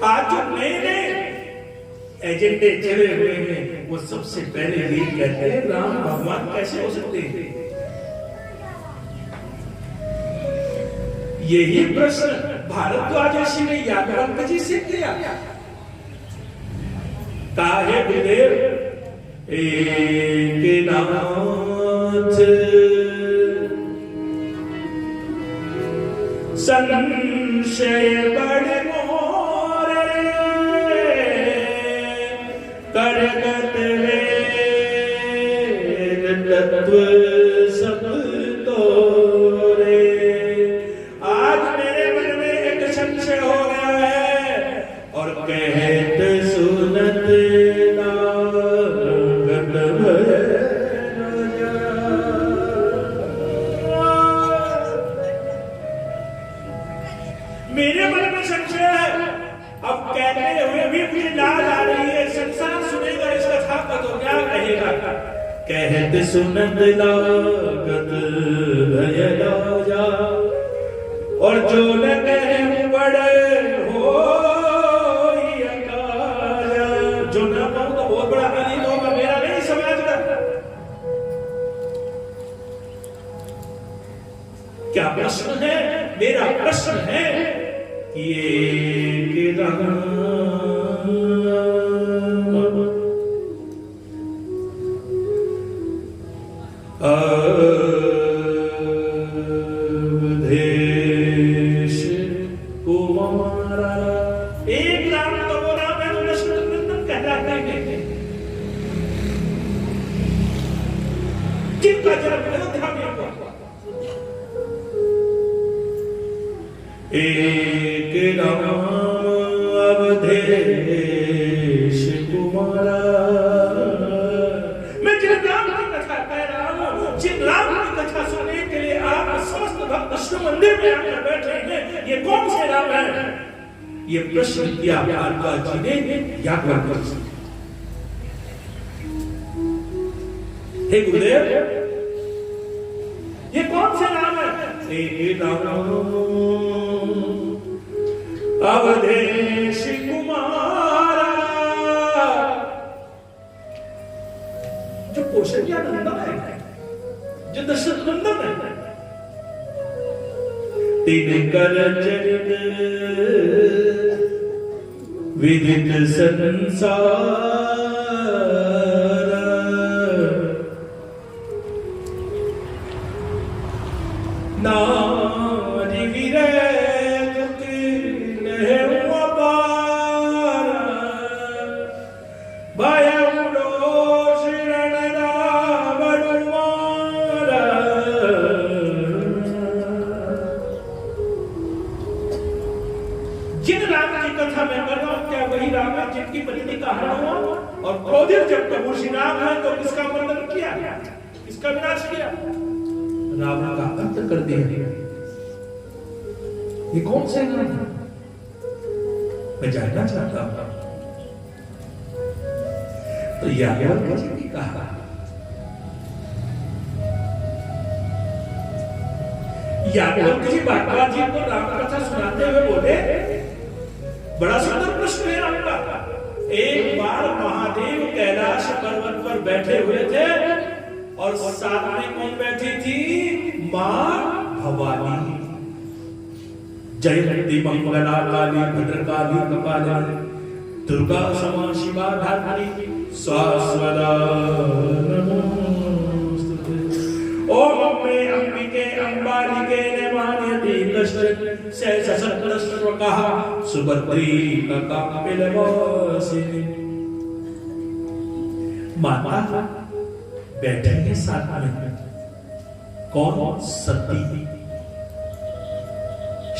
Speaker 1: आज जो नए नए एजेंडे चले हुए हैं, वो सबसे पहले ये कहते हैं राम भगवान कैसे हो सकते हैं? यही प्रश्न भारद्वाज ऋषि ने याज्ञवल्क्य जी से किया। काहे गुरुदेव एक नाथ संशय बड़े मोरे करगत वेद तत्व सब तोरे। आज मेरे मन में एक संशय हो गया है, और कहत सुनत लागत मेरे मन में संशय है। अब कहते हुए भी मुझे लाज आ रही है, संसार सुनेगा इस कथा का तो क्या कहेगा? कहत सुनत लागत भय लाजा, और जो न कहे बड़े हो अकाजा। जो न कहूं तो बहुत बड़ा अनिल होगा, मेरा नहीं समझता। क्या प्रश्न है? मेरा प्रश्न है कि एक राम अवधेश कुमारा। एक राम तो वो राम है जो दशरथ नंदन कहलाते हैं, जिनका जन्म अयोध्या में हुआ। एक राम अवधेश कुमारा। मैं जिन राम की कथा कह रहा हूं, जिन राम की कथा सुनने के लिए आप समस्त भक्त विष्णु मंदिर में आकर बैठे हैं, ये कौन से राम है? ये प्रश्न किया भारद्वाज जी ने याज्ञवल्क्य से। हे गुरुदेव, ये कौन से नाम है? अवधेश कुमारा, जो कौशल्या नंदन है, जो दशरथ नंदन है। तीन कर चरित विदित संसार, नारी विरत जिन राम की कथा मैं कर रहा हूं, क्या वही राम है जिनकी पत्नी का हरण हुआ? और क्रोधित जब प्रभु श्री राम है तो किसका वर्णन किया, किसका विनाश किया? रावण का अंत कर दिया। ये कौन से नाम है? मैं जानना चाहता हूं। तो याज्ञवल्क्य जी ने कहा, याज्ञवल्क्य जी भारद्वाज जी को राम कथा सुनाते हुए बोले, बड़ा सुंदर प्रश्न है आपका। एक बार महादेव कैलाश पर्वत पर बैठे हुए थे और साथ में कौन बैठी थी? मां भवानी। जयंती मंगला काली भद्रकाली कपालिनी दुर्गा क्षमा शिवा धात्री स्वास्वदा नमोस्तुते। ओम अम्बे अंबिके अंबालिके नमाम्यति कश्चित् सहस्रसहस्रवकः सुभद्री कपिलवासिनी। माता बैठे हैं साथ में, कौन? सती,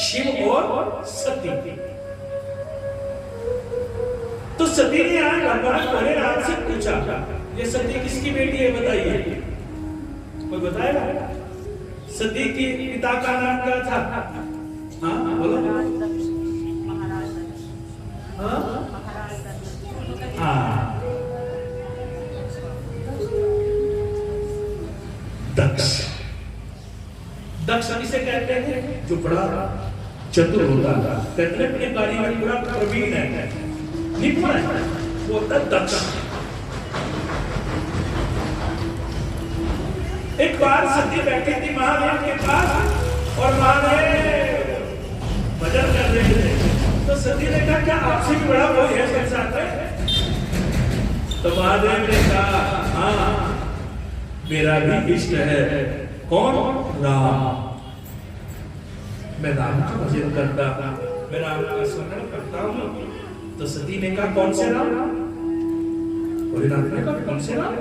Speaker 1: शिव और सती। तो सती ने आज भगवान भोलेनाथ से पूछा, ये सती किसकी बेटी है बताइए? कोई बताएगा? सती के पिता का नाम क्या था? हाँ बोलो। हाँ, दक्ष। दक्ष किसे कहते हैं? जो बड़ा चतुर होता है, कहते हैं अपने कार्य में पूरा प्रवीण है, निपुण है, वो होता है दक्ष। एक बार सती बैठी थी महादेव के पास और महादेव भजन कर रहे थे। तो सती ने कहा, क्या आपसे भी बड़ा कोई है संसार में? तो महादेव ने कहा, हाँ मेरा भी इष्ट है। कौन? राम। मैं राम का भजन करता, मैं राम का स्मरण करता हूँ। तो सती ने कहा, कौन से राम? भोलेनाथ ने कहा, कौन से राम?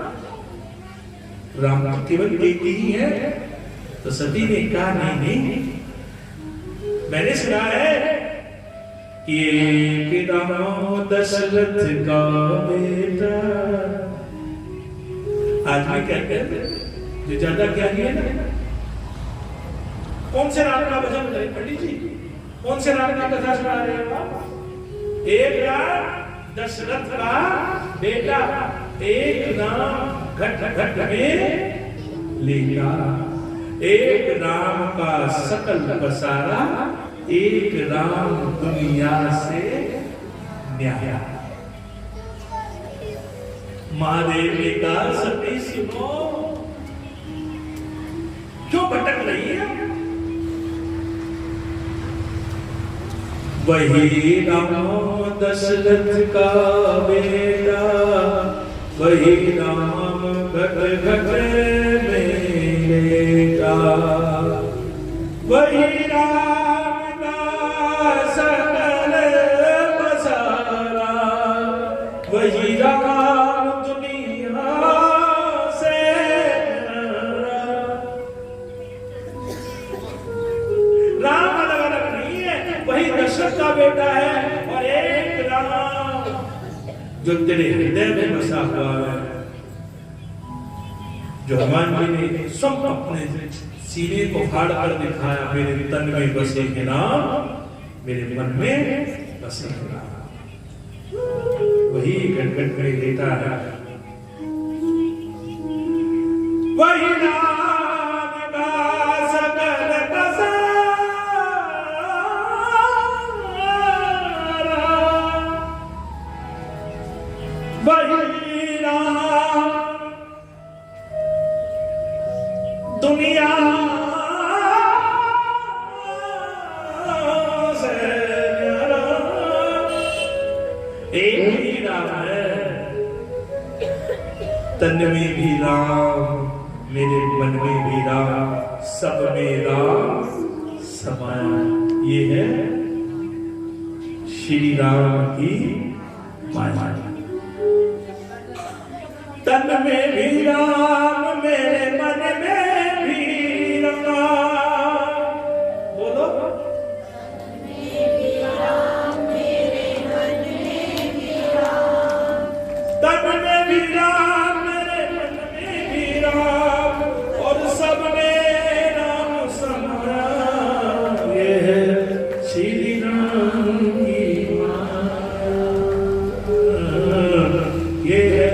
Speaker 1: राम केवल एक ही है। तो सती ने कहा, नहीं, मैंने सुना है कि राम दशरथ का बेटा। आज भी कहते हैं जो ज्यादा ज्ञानी है ना, कौन से राम का भजन करें? पंडित जी, कौन से राम की कथा सुना रहे हो आप? एक राम दशरथ का बेटा, एक नाम घट घट में लेता, एक राम का सकल पसारा, एक राम दुनिया से न्याया। महादेव ने कहा, सती सुनो, क्यों भटक रही है? वही राम दशरथ का बेटा, वही राम घट घट में का बेटा है और एक राम जो तेरे हृदय में बसा हुआ है, जो हनुमान जी ने सब अपने सीने को फाड़ कर दिखाया, मेरे तन में बसेंगे नाम, मेरे मन में बसेंगे नाम, वही घट में लेता है, वही नाम का सकल पसारा, वही नाम दुनिया से न्यारा, एक ही राम है, तन में भी राम, मेरे मन में भी राम, सब में राम समाया। ये है श्री राम की माया। तन में भी राम, मेरे मन में भी राम, बोलो। तन में भी राम, मेरे मन में भी राम, तन में भी राम, मेरे मन में भी राम, और सब में राम समाया। ये है श्री राम की माया, ये है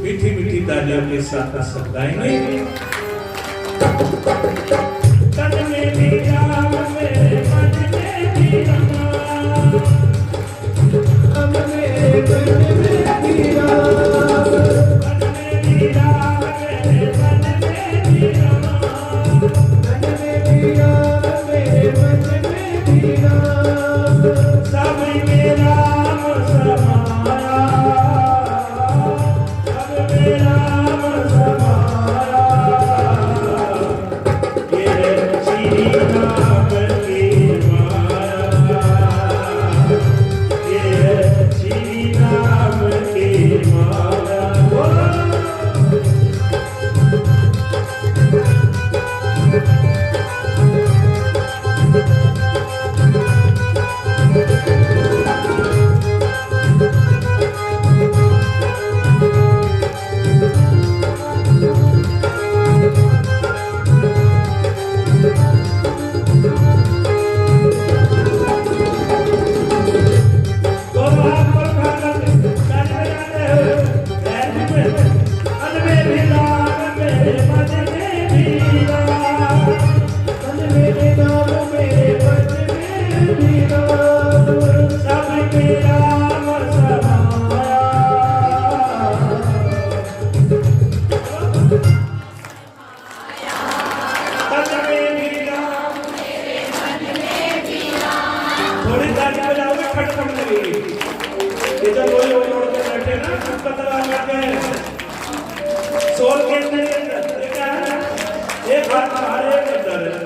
Speaker 1: मीठी मीठी तालियों के साथ सब गाएंगे। तन में भी राम, मेरे मन में भी राम, तन में भी राम, तन में भी राम, मेरे मन में भी राम, तन में भी राम, मेरे मन में भी राम, सब में राम समाया, राम समाया। ये श्री राम की माया, ये श्री राम की माया। सोल के अंदर क्या है? एक हाथ बाहर एक अंदर है,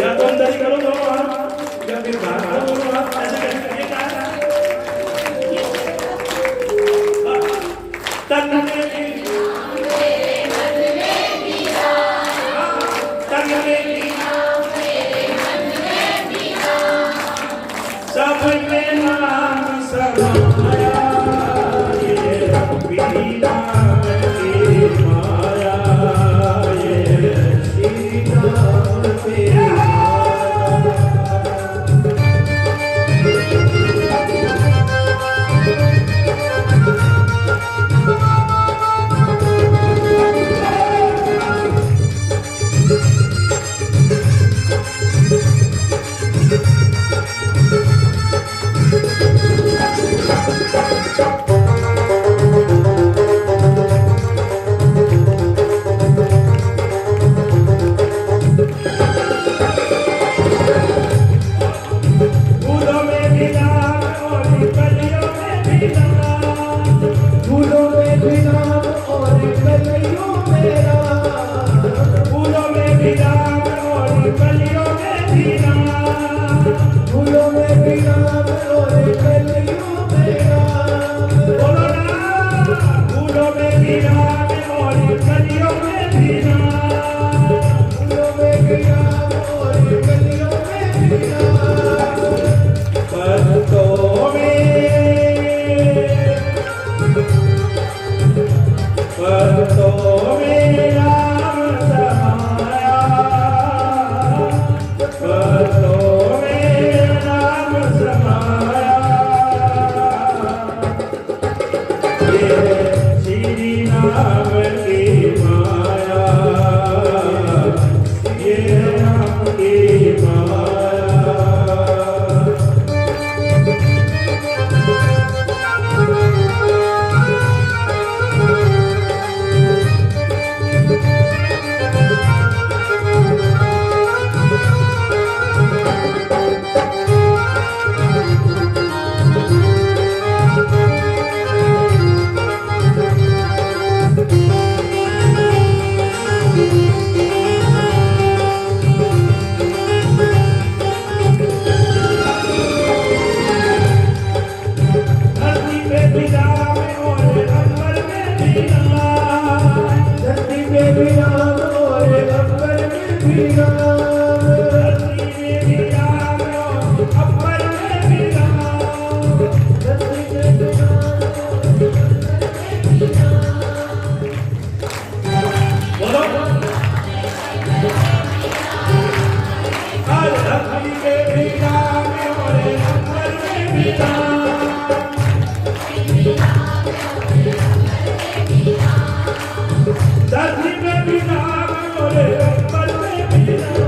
Speaker 1: या तो अंदर ही करो दोनों हाथ, या फिर बाहर करो दोनों हाथ, ऐसे करके ये क्या है? तन में भी मेरे मन में भी राम, तन में भी मेरे मन में भी राम, सब में राम समाया। श्री राम की माया, ये श्री राम की
Speaker 2: भी राम और अकबर में भी राम,
Speaker 1: धरती में भी राम और अकबर में भी राम,
Speaker 2: धरती में भी राम और अकबर में भी राम।
Speaker 1: बोलो हर धरती में भी राम और अकबर में भी राम, धरती में भी राम और अकबर में भी राम,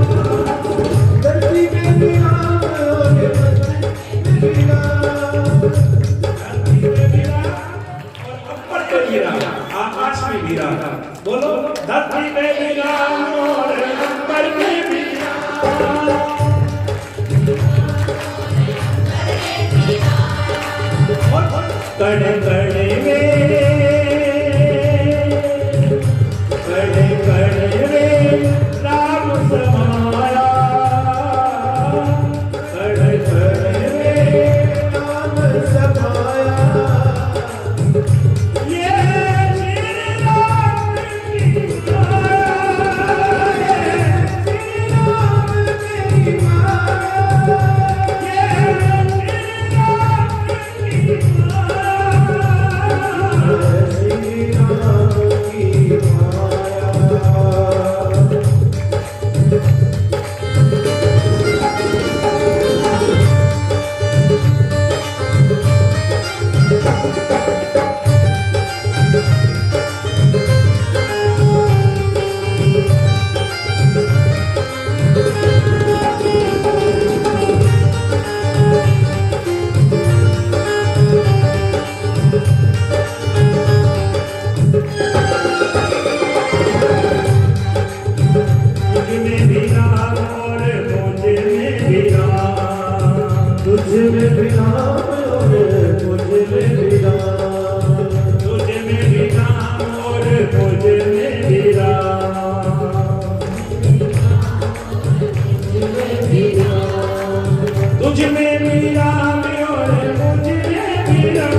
Speaker 2: धरती में भी राम और अकबर में भी राम,
Speaker 1: धरती में भी राम और अकबर में भी राम, आकाश में भी राम। बोलो धरती में भी राम और अकबर में भी राम, कण कण में राम समाया, कण कण में
Speaker 2: राम समाया।
Speaker 1: ये श्री राम की माया,
Speaker 2: श्री राम मेरी माया,
Speaker 1: ये श्री राम की माया,
Speaker 2: श्री राम की माया।
Speaker 1: तुझ में भी राम और मुझ में भी राम,
Speaker 2: तुझ में भी राम और मुझ में भी राम,
Speaker 1: तुझ में भी राम और मुझ में भी राम, तुझ में भी राम और मुझ में भी राम,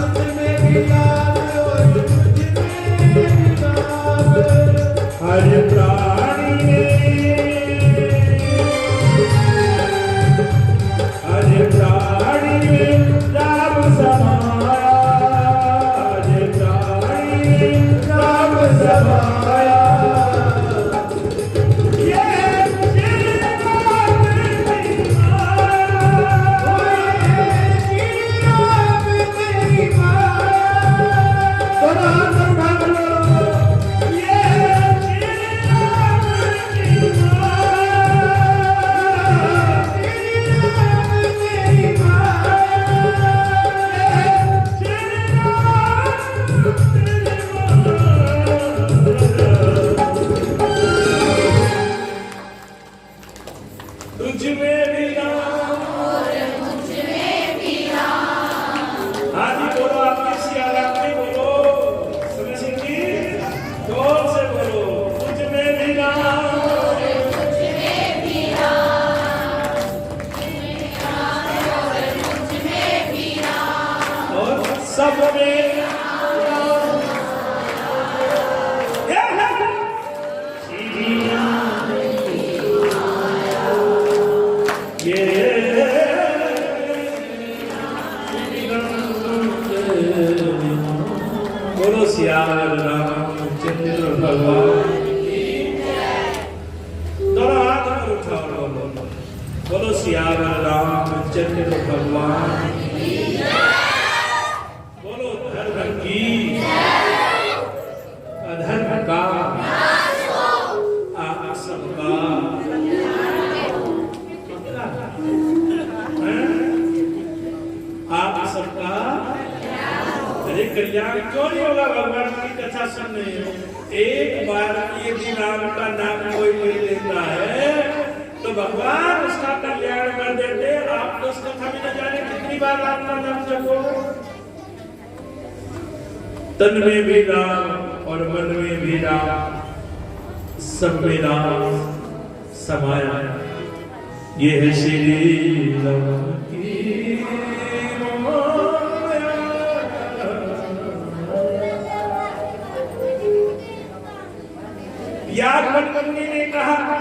Speaker 2: तुझ में भी राम और मुझ में भी राम।
Speaker 1: हर प्राणी में, हर प्राणी में राम समाया, हर प्राणी में राम समाया, ये श्री राम की माया,
Speaker 2: श्री राम मेरी माया,
Speaker 1: बड़ा संभालो, ये श्री राम की माया,
Speaker 2: श्री राम मेरी
Speaker 1: तुझ में भी राम और मुझ में भी राम। हाँ जी बोलो, आपके सियाराम में बोलो, सुने सिंह जी जोर से बोलो, तुझ में भी राम और मुझ में भी राम, और सब में श्री राम ये बोलो सियावर रामचंद्र भगवान की जय। दोनों हाथ ऊपर उठाओ, बोलो बोलो सियावर रामचंद्र भगवान की जय। बोलो धर्म की जय, अधर्म का नाश हो, आप सबका आप सबका अरे कल्याण क्यों नहीं होगा भगवान की कथा सुनने। एक बार यदि राम का नाम कोई ले लेता है तो भगवान उसका कल्याण कर देते। आप तो उस कथा में न जाने कितनी बार राम का नाम जपो। तन में भी राम और मन में भी राम, सब में राम समाया, ये है श्री राम की माया। कहा?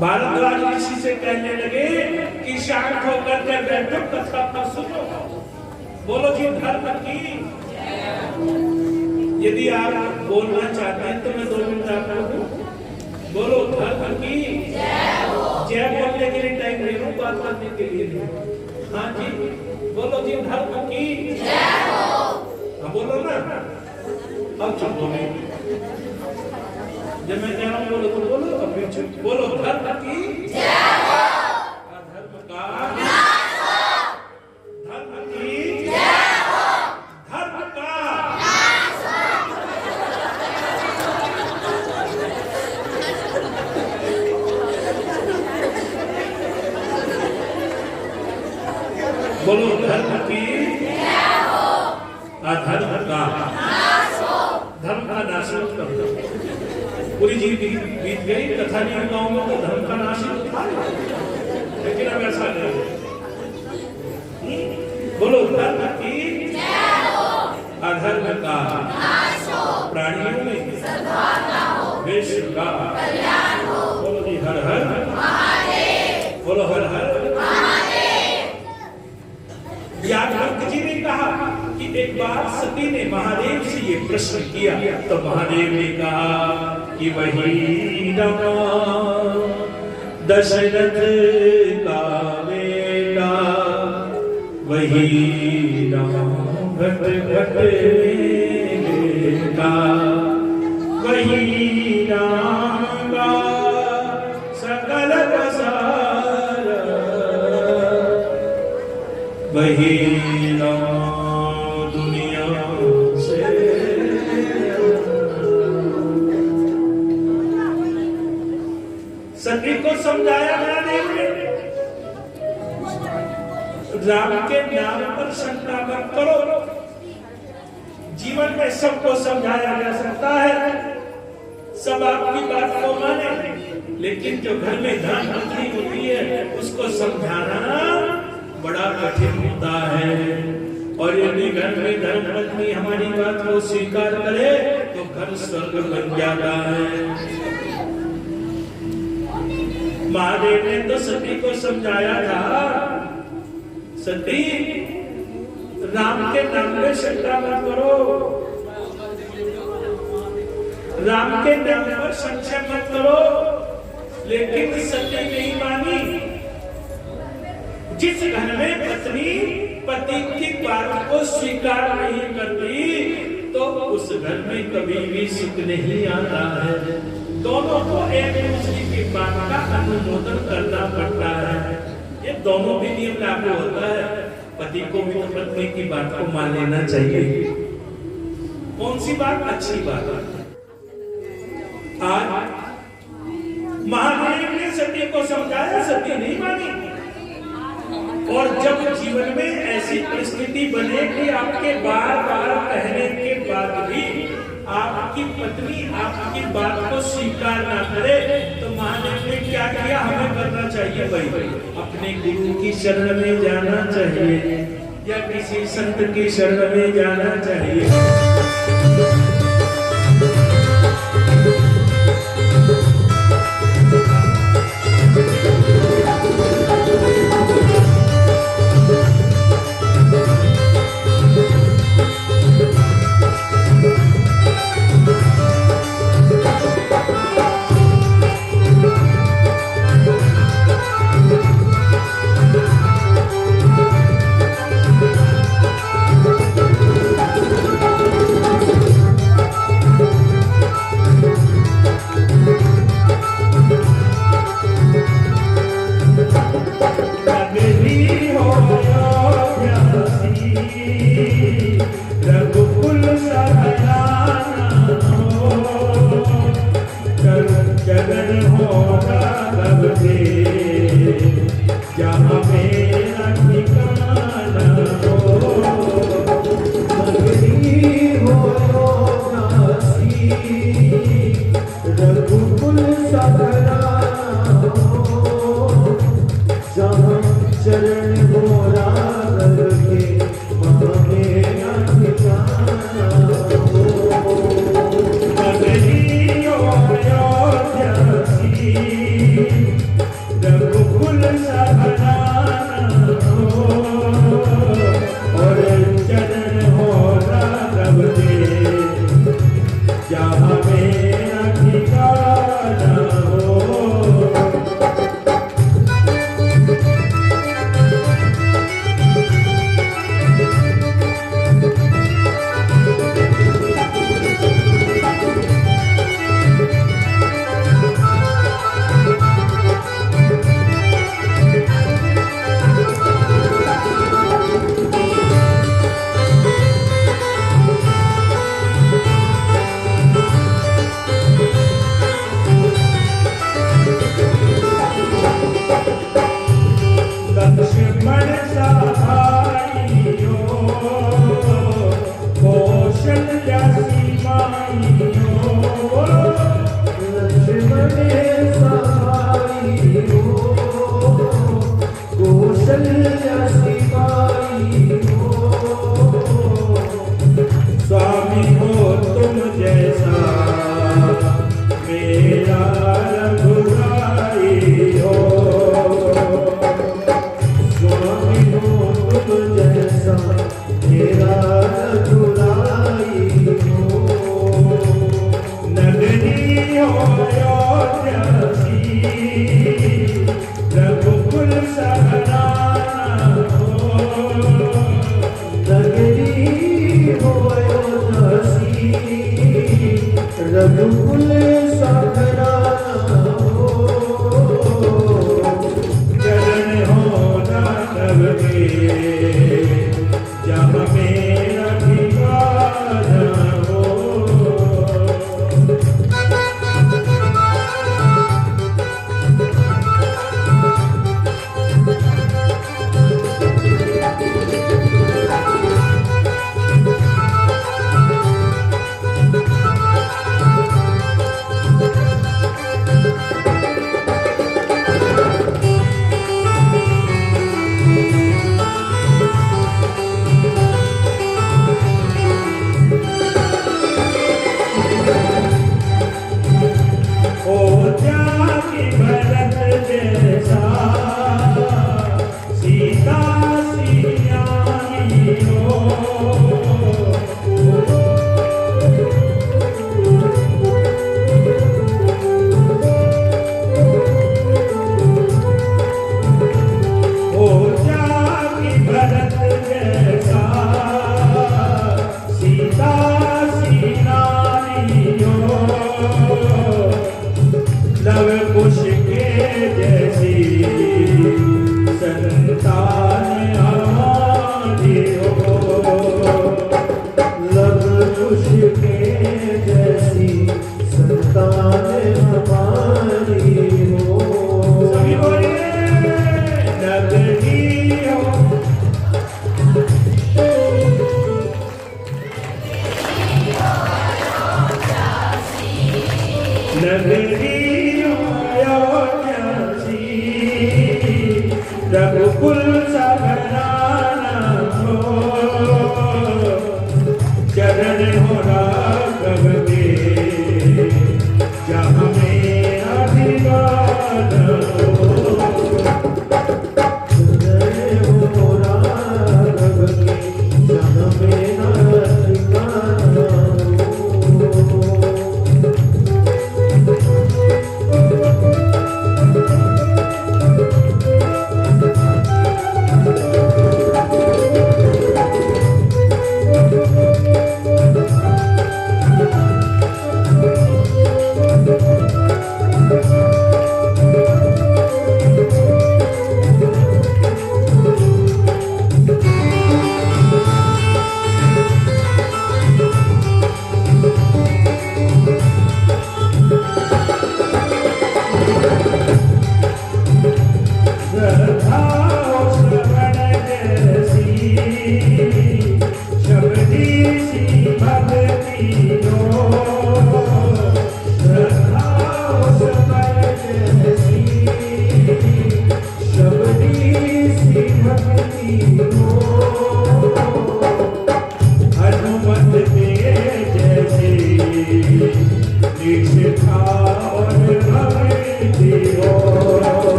Speaker 1: भारद्वाज ऋषि से कहने लगे कि शांत होकर के बैठो, कथा पर सुनो। बोलो जी धर्म की। यदि आप बोलना चाहते हैं तो मैं 2 मिनट आपको दूं। बोलो धर्म की जय बोलने के लिए टाइम ले लूं, बात करने के लिए। हाँ जी बोलो जी धर्म की जय हो। हाँ बोलो ना, अब चुप हो गए। जब मैं कह रहा हूँ बोलो तो बोलो, अब फिर चुप। बोलो धर्म की जय हो। धर्म का नाश हो। धर्म की जय हो। धर्म का नाश हो। बोलो धर्म की जय हो। अधर्म का नाश हो। धर्म का नाश कर दो। पूरी जी बीत गई, कथा नहीं गाऊंगा तो धर्म का नाश ही था, लेकिन अब ऐसा नहीं। बोलो धर्म की जय हो। अधर्म का नाश हो। प्राणियों में सद्भावना हो। विश्व का कल्याण हो। बोलो जी हर हर महादेव। बोलो हर हर महादेव। याज्ञवल्क्य जी ने कहा कि एक बार सती ने महादेव से ये प्रश्न किया, तो महादेव ने कहा कि वही रमा दशरथ का बेटा, वही राम घट घट बेटा, वही राम का सकल प्रसार, वही राम दुनिया से। सती को समझाया महादेव ने, राम के नाम पर शंका मत करो। जीवन में सबको समझाया जा सकता है, सब आपकी बात को माने, लेकिन जो घर में धर्मपत्नी होती है उसको समझाना बड़ा कठिन होता है। और यदि घर में धर्मपत्नी हमारी बात को स्वीकार करे तो घर स्वर्ग बन जाता है। महादेव ने तो सती को समझाया था, सती राम के नाम में शंका मत करो, राम के नाम पर संशय मत करो। लेकिन सती नहीं मानी। जिस घर में पत्नी पति की बात को स्वीकार नहीं करती तो उस घर में कभी भी सुख नहीं आता है। दोनों को एक दूसरे की बात का अनुमोदन करना पड़ता है। ये दोनों भी नियम लागू होता है। पति को भी पत्नी की बात को मान लेना चाहिए। कौन सी बात? अच्छी बात। आज महादेव ने सती को समझाया, सती नहीं मानी। और जब जीवन में ऐसी परिस्थिति बने कि आपके बार बार कहने के बाद भी आपकी पत्नी आपकी बात को स्वीकार ना करे तो महादेव ने क्या किया? हमें करना चाहिए भाई, अपने गुरु की शरण में जाना चाहिए या किसी संत की शरण में जाना चाहिए। Oh
Speaker 2: जैसा मेरा रघुराई हो।
Speaker 1: नगरी हो अयोध्या सी, रघुकुल सहराना हो।
Speaker 2: नगरी हो अयोध्या सी, रघुकुल सहराना हो।
Speaker 1: चरण हो राघव के, जहाँ मेरा ठिकाना हो। रघुकुल सहराना हो। चरण हो राघव के, जहाँ मेरा ठिकाना हो।
Speaker 2: चरण हो राघव के, जहाँ मेरा ठिकाना हो।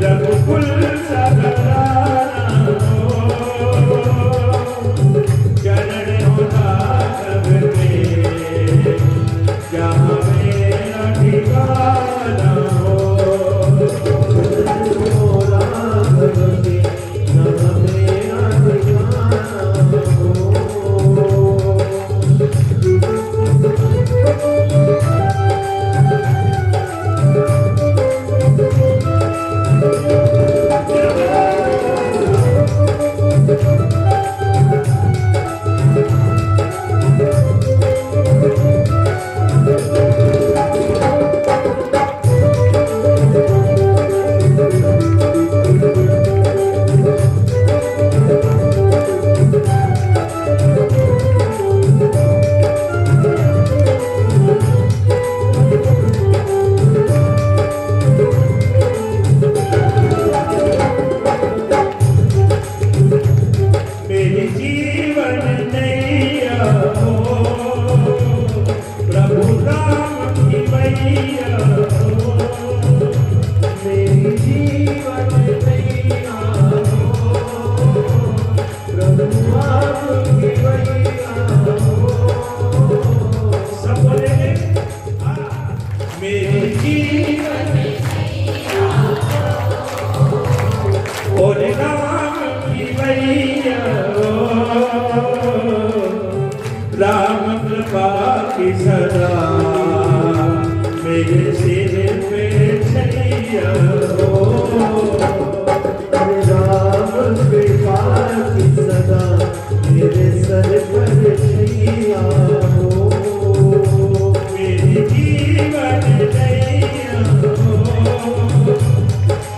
Speaker 1: रघुकुल सहराना हो। चरण हो राघव के, जहाँ मेरा ठिकाना हो।
Speaker 2: चरण हो राघव के, जहाँ मेरा ठिकाना हो।
Speaker 1: भैया
Speaker 2: मेरी जीवन नैया हो, प्रभु आपकी मैया हो।
Speaker 1: सब बोलेंगे मेरी जीवन और राम की मैया राम कृपा की सदा मेरे सिर पे छैया हो।
Speaker 2: राम कृपा की सदा मेरे सर पर छैया हो।
Speaker 1: मेरी जीवन नैया हो,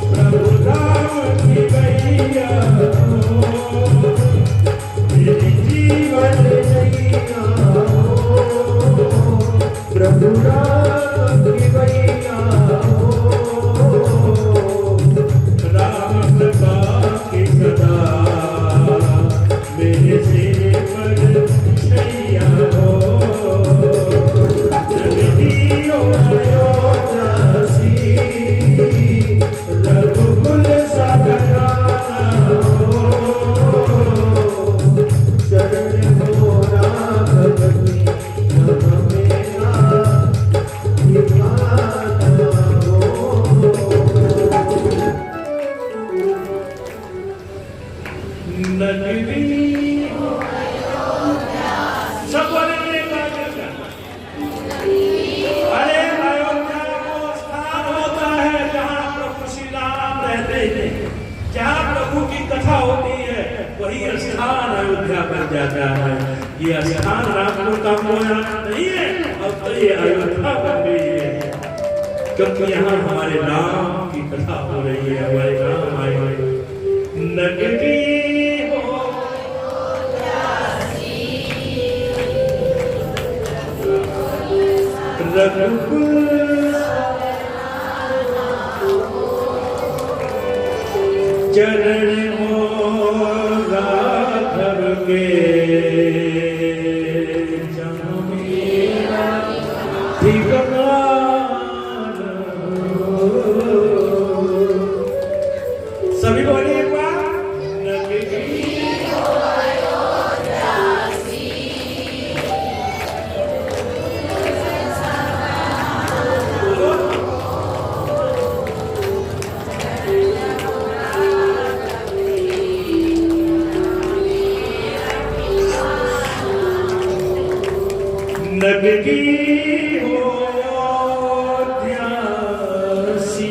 Speaker 1: प्रभु राम की मैया हो। मेरी जीवन
Speaker 2: नैया हो, प्रभु राम की मैया हो।
Speaker 1: राम कृपा की सदा मेरे सिर पर छैया हो। जगदी अयोध्या सी रघुकुल सागरा हो।
Speaker 2: चरण हो राघवनी मेरा निभाना हो।
Speaker 1: नगरी सब बोलेंगे अरे अयोध्या वो स्थान होता है जहाँ प्रभु श्री राम रहते हैं, जहाँ प्रभु की कथा होती है वही स्थान अयोध्या बन जाता है। ये स्थान रामपुर का मोया नहीं है, अब तो ये अयोध्या बन गई है, क्योंकि यहाँ हमारे राम की कथा हो रही है। हमारे राम आए हुए नगरी हो रघुकुल चरण हो राघव के जहाँ मेरा ठिकाना हो। सभी बोलिए एक बार नगरी नगरी हो अयोध्या सी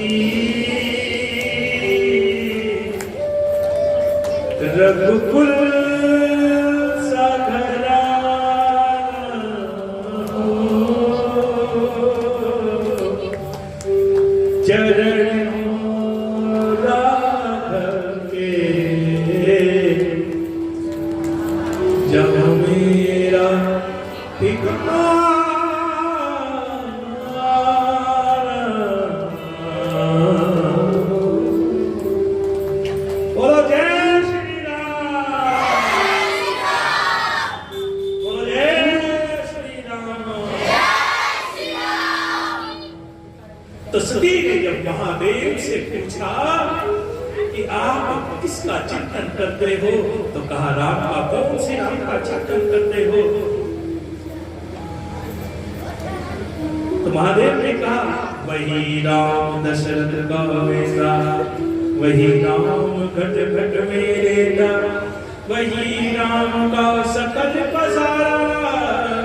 Speaker 1: रघुकुल सागरा हो। चरण हो राघव के जहाँ मेरा ठिकाना। बोलो जय श्री राम, बोलो जय श्री राम। तो सती ने जब महादेव से पूछा कि आप किसका चिंतन करते हो, तो कहा राम का। कौन से राम का चिंतन करते हो? तो महादेव ने कहा वही राम दशरथ का बेटा, वही राम घट घट मेरे दार, वही राम का सकल पसारा,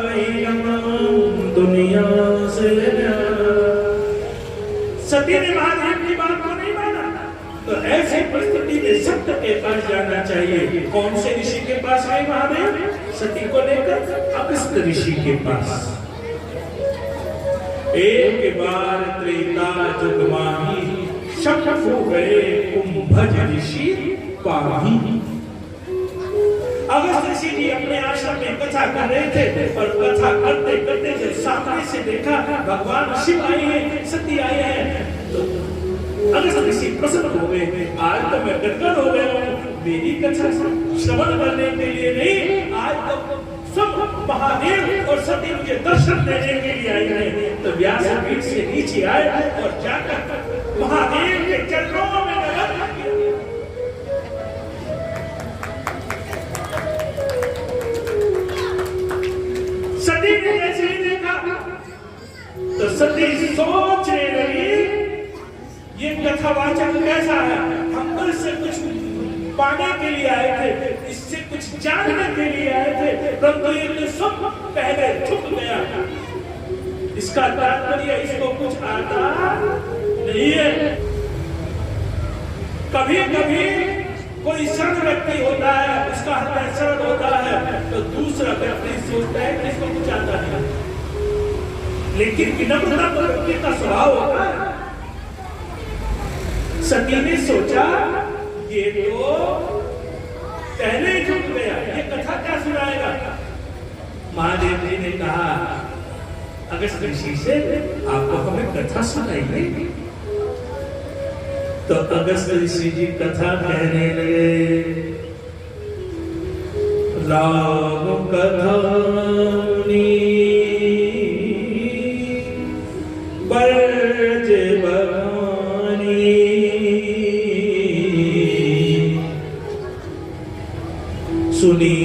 Speaker 1: वही राम दुनिया से न्यारा। सती ने महादेव की बात को नहीं माना, तो ऐसी परिस्थिति में सत्य के पास जाना चाहिए। कौन से ऋषि के पास गए महादेव? सती को लेकर अगस्त्य ऋषि के पास। एक बार त्रेता जुग माही, शपथ हो गए कुंभज ऋषि पाही। अगस्त्य ऋषि जी अपने आश्रम में कथा कर रहे थे, और कथा करते करते जब सामने से देखा भगवान शिव आए हैं, सती आए हैं, तो अगस्त्य ऋषि प्रसन्न हो गए। आज तो मैं गदगद हो गया हूँ, मेरी कथा श्रवण करने के लिए नहीं, आज तो सब महादेव और सती मुझे दर्शन देने के लिए आए हैं। तो व्यासपीठ से नीचे आए और जाकर महादेव के चरणों में नमन किया। सती ने जैसे ही देखा तो सती सोचने लगी, ये कथावाचक कैसा है? हम तो इससे कुछ पाने के लिए आए थे, इससे कुछ जानने के लिए आए थे, परंतु ये तो सब पहले झुक गया। इसका तात्पर्य इसको कुछ आता नहीं है। कभी कभी कोई सरल व्यक्ति होता है, उसका हृदय सरल होता है, तो दूसरा व्यक्ति सोचता है कि इसको कुछ आता नहीं, लेकिन विनम्रता तो व्यक्ति का स्वभाव होता है। सती ने सोचा ये तो पहले ही झुक गया, ये कथा क्या सुनाएगा? महादेव जी ने कहा, अगस्त ऋषि से आपको हमें कथा सुनाइए। तो अगस्त ऋषि जी कथा कहने लगे। राम कथानी बरज बगानी सुनी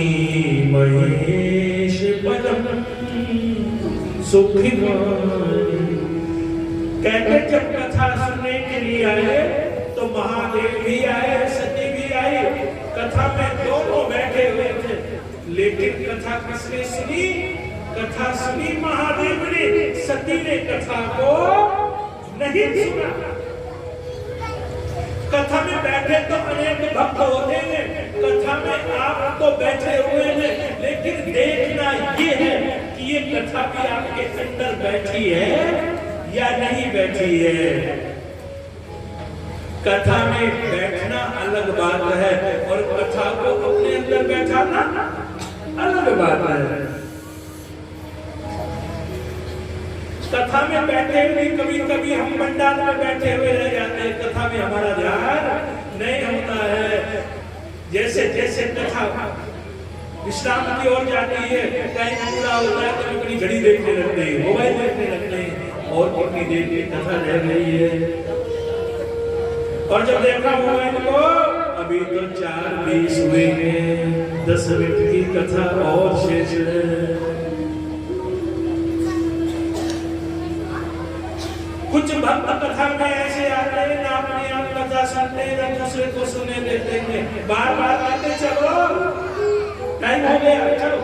Speaker 1: महेश पदम सुखिमानी। कहते जब कथा सुनने के लिए आए तो महादेव भी आए, सती भी आई। कथा में दोनों बैठे हुए थे, लेकिन कथा किसने सुनी? कथा सुनी महादेव ने, सती ने कथा को नहीं सुना। कथा में बैठे तो अनेक भक्त होते हैं, कथा में आप तो बैठे हुए हैं, लेकिन देखना ये है कि ये कथा भी आपके अंदर बैठी है या नहीं बैठी है। कथा में बैठना अलग बात है और कथा को अपने अंदर बैठाना अलग बात है। कथा में बैठे हुए कभी कभी हम पंडाल में बैठे हुए रह जाते हैं, कथा में हमारा ध्यान नहीं होता है। जैसे जैसे कथा विश्राम की ओर जाती है, टाइम पूरा होता है तो अपनी घड़ी देखने लगते हैं, मोबाइल देखने लगते हैं, और कितनी देर की कथा रह गई है। और जब देखा मोबाइल को, अभी तो 4:20 हुए हैं, 10 मिनट की कथा और शेष है। कुछ भक्त कथा में ऐसे आते हैं ना, अपने आप कथा सुनते हैं ना दूसरे को सुनने देते हैं, बार बार आते, चलो टाइम हो गया चलो।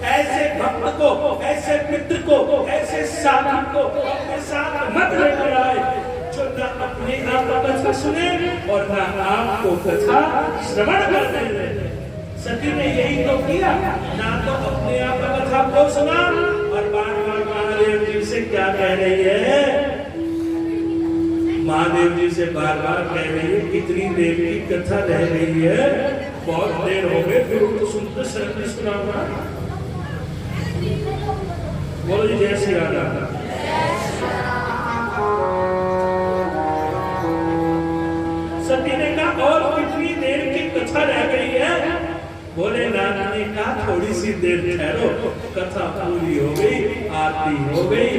Speaker 1: ऐसे भक्त को, ऐसे मित्र को, ऐसे साथी को अपने साथ मत लेकर आए जो ना अपने आप कथा सुने और ना आपको कथा श्रवण करने दें। सती ने यही तो किया, ना तो अपने आप कथा को सुना और बार बार महादेव जी से क्या कह रही है? महादेव जी से बार बार कह रही है कितनी देर की कथा रह रही है, बहुत देर हो गई, फिर उनको सुनते शरण सुनाऊंगा। बोलो जी जय श्री राम। सती ने कहा और कितनी देर की कथा रह गई है? भोलेनाथ ने कहा थोड़ी सी देर ठहरो, कथा पूरी हो गई, आरती हो गई।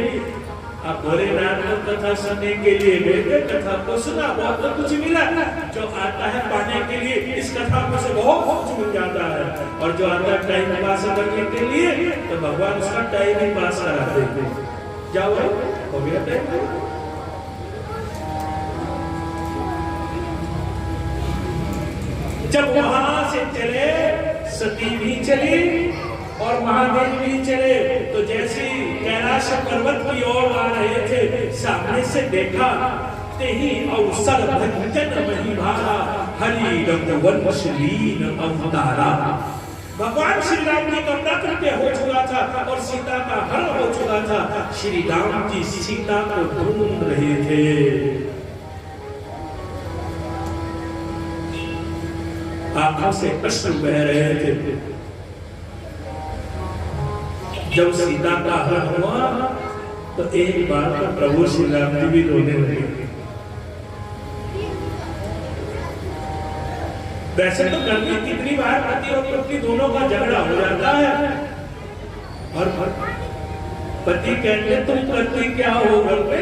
Speaker 1: अब भोलेनाथ को कथा सुनने के लिए गए, कथा को सुना, बहुत तो कुछ मिला। जो आता है पाने के लिए इस कथा में से बहुत कुछ मिल जाता है, और जो आता है टाइम पास करने के लिए तो भगवान उसका टाइम ही पास कराते हैं। जाओ हो गया टाइम। जब वहां से चले, सती भी चली और महादेव भी चले, तो जैसे कैलाश पर्वत की ओर आ रहे थे, सामने से देखा ते ही अवसर भंजन महिमारा हरि रघुवंश लीन अवतारा। भगवान श्री राम जी का प्राकट्य हो चुका था और सीता का हरण हो चुका था। श्री राम जी सीता को ढूंढ रहे थे, आंखों से अश्रु बह रहे थे। जब सीता का हरण हुआ तो एक बार तो प्रभु श्री राम जी भी रोने लगे। वैसे तो घर में कितनी बार पति और पत्नी दोनों का झगड़ा हो जाता है और पति कहते तुम करती क्या हो घर पे?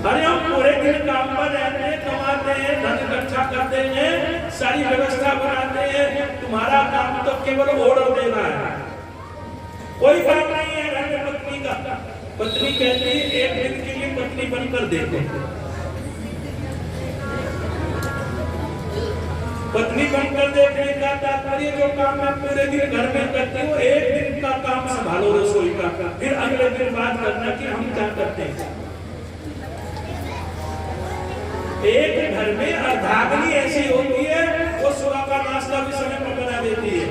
Speaker 1: अरे हम पूरे दिन काम पर रहते हैं, कमाते हैं, धन इकट्ठा करते हैं, सारी व्यवस्था बनाते हैं, तुम्हारा काम तो केवल ऑर्डर देना है, कोई काम नहीं है घर में पत्नी का। पत्नी कहती है एक दिन के लिए पत्नी बनकर देखो। पत्नी बनकर देखने का तात्पर्य जो काम मैं पूरे दिन घर में करती हूँ, एक दिन का काम संभालो रसोई का, फिर अगले दिन बात करना कि हम क्या करते हैं। एक घर में अर्धांगिनी ऐसी होती है, वो सुबह का नाश्ता भी समय पर बना देती है,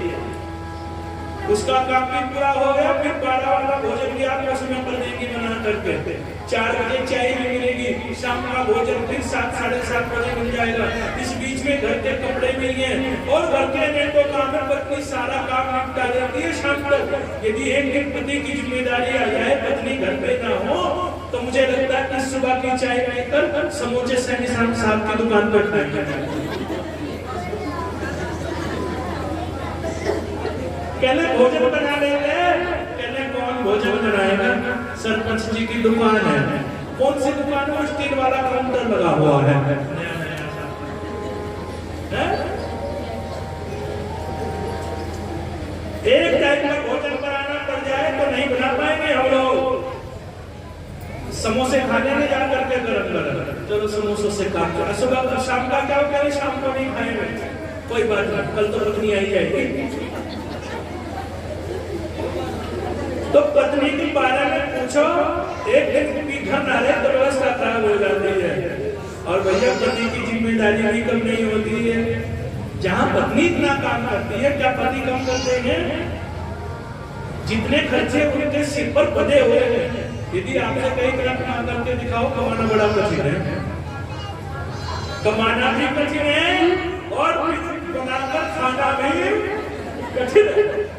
Speaker 1: उसका काम भी पूरा हो गया, फिर 12 वाला भोजन भी आपको समय पर देंगी बना करके, 4 बजे चाय भी मिलेगी, शाम का भोजन फिर 7 साढ़े 7 बजे मिल जाएगा। इस बीच में घर के कपड़े भी हैं और घर के अनेकों काम में पत्नी सारा काम निपटा देती है शाम तक। यदि एक दिन पति की जिम्मेदारी आ जाए, पत्नी घर पे ना हो, तो मुझे लगता है कि सुबह की चाय पीकर समोसे से निशान साहब की दुकान पर कहले भोजन बना लेते हैं। कहले कौन भोजन बनाएगा? सरपंच जी की दुकान है। कौन सी दुकान है? स्टील वाला काउंटर लगा हुआ है। एक टाइम का भोजन बनाना पड़ जाए तो नहीं बना पाएंगे हम लोग। समोसे खाने में जाकर के गरम गरम, चलो समोसों से काम करो। सुबह शाम का क्या करें? शाम को नहीं खाएंगे, कोई बात नहीं, कल तो पत्नी आई जाएगी। तो पत्नी के बारे में पूछो, एक दिन भी घर ना रहे तो व्यवस्था खराब हो जाती है। और भैया पति की जिम्मेदारी भी कम नहीं होती है। जहां पत्नी इतना काम करती है, क्या पति कम करते हैं? जितने खर्चे उनके सिर पर बंधे हुए हैं। यदि आपसे कई तरह कमा करके दिखाओ, कमाना बड़ा कठिन है, कमाना भी कठिन है और बनाकर खाना भी कठिन है।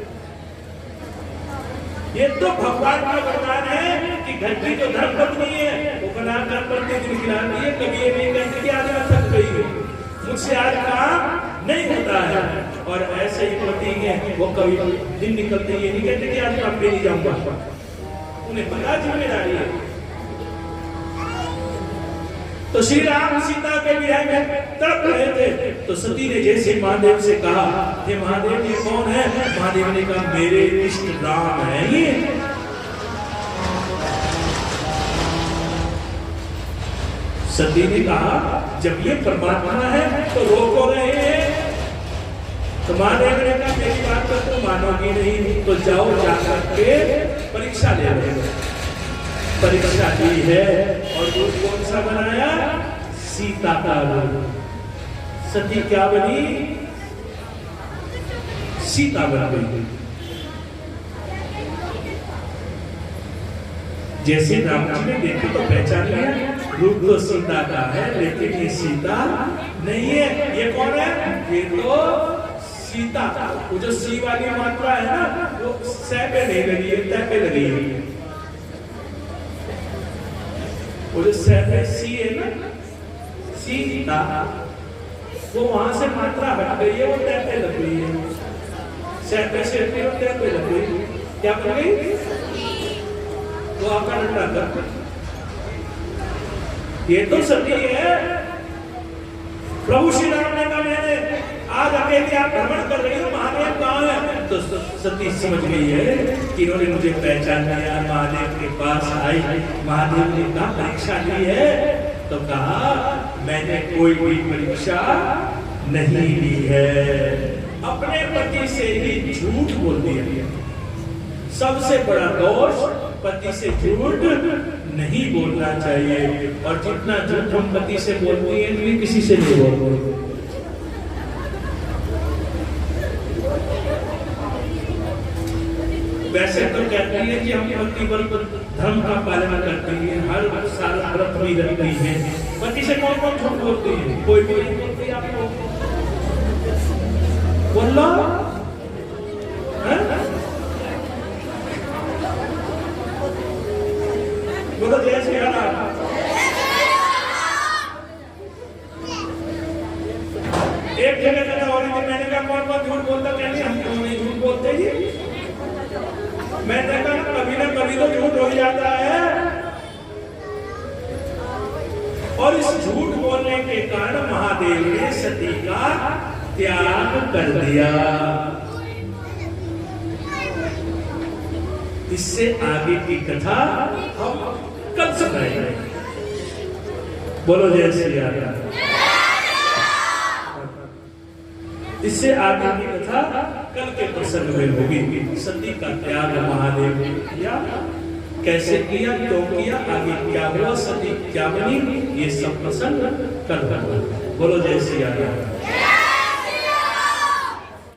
Speaker 1: ये तो भगवान का वरदान है कि घर की जो धर्म पत्नी है वो बनाकर प्रतिदिन खिलाती है। कभी ये नहीं कहती कि आज मैं थक गई हूँ, मुझसे आज काम नहीं होता है। और ऐसे ही पति है, वो कभी दिन निकलते ये नहीं कहते कि आज काम पे नहीं जाऊंगा, उन्हें पता जिम्मेदारी है। तो श्री राम सीता के विरह में तड़प रहे थे, तो सती ने जैसे महादेव से कहा, हे महादेव ये कौन है? महादेव ने कहा मेरे इष्ट राम है ये। सती ने कहा जब ये परमात्मा है तो रोको रहे हैं। तो महादेव ने कहा मेरी बात तो तुम मानोगी नहीं, तो जाओ जाकर के परीक्षा ले लो। परीक्षा दी है और रूप कौन सा बनाया? सीता का रूप। सती क्या बनी? सीता बन गई। जैसे राम जी ने देखा तो पहचान लिया, रूप तो सीता का है लेकिन ये सीता नहीं है। ये कौन है? ये तो सीता। वो जो सी वाली मात्रा है ना, वो सै पे नहीं लगी है, तय पे लगी है। वो जो सी है ना, सीता, वो वहां से मात्रा हट गई है, वो तय पे लग गई है। सै पे से तय पे लग गई, क्या बन गई? तो आपका डंडा कर। ये तो सती है। प्रभु श्री राम ने कहा मैंने आज अकेले आप भ्रमण कर रही हो, महादेव कहाँ है? तो सती समझ गई है कि इन्होंने मुझे पहचान लिया, महादेव के पास आई। महादेव ने कहा परीक्षा ली है? तो कहा मैंने कोई भी परीक्षा नहीं ली है, अपने पति से ही झूठ बोल दिया। सबसे बड़ा दोष पति से झूठ नहीं बोलना चाहिए। और जितना झूठ हम पति से बोलते हैं तो किसी से नहीं बोलते। वैसे तो कहते हैं कि हम पति पर धर्म का पालन करते हैं, हर साल व्रत भी रखते हैं। पति से कौन कौन झूठ बोलते हैं? कोई भी नहीं बोलते। आपको बोलो बोलो जय श्री राम। इस झूठ बोलने के कारण महादेव ने सती का त्याग कर दिया। इससे आगे की कथा हम कल सुनाएंगे। बोलो जय श्री राम। इससे आगे की कथा कल के प्रसंग में होगी। सती का त्याग महादेव ने किया, कैसे किया, क्यों किया, आगे क्या हुआ, सती क्या बनी, ये सब प्रसंग कल होगा। बोलो जय श्री राम।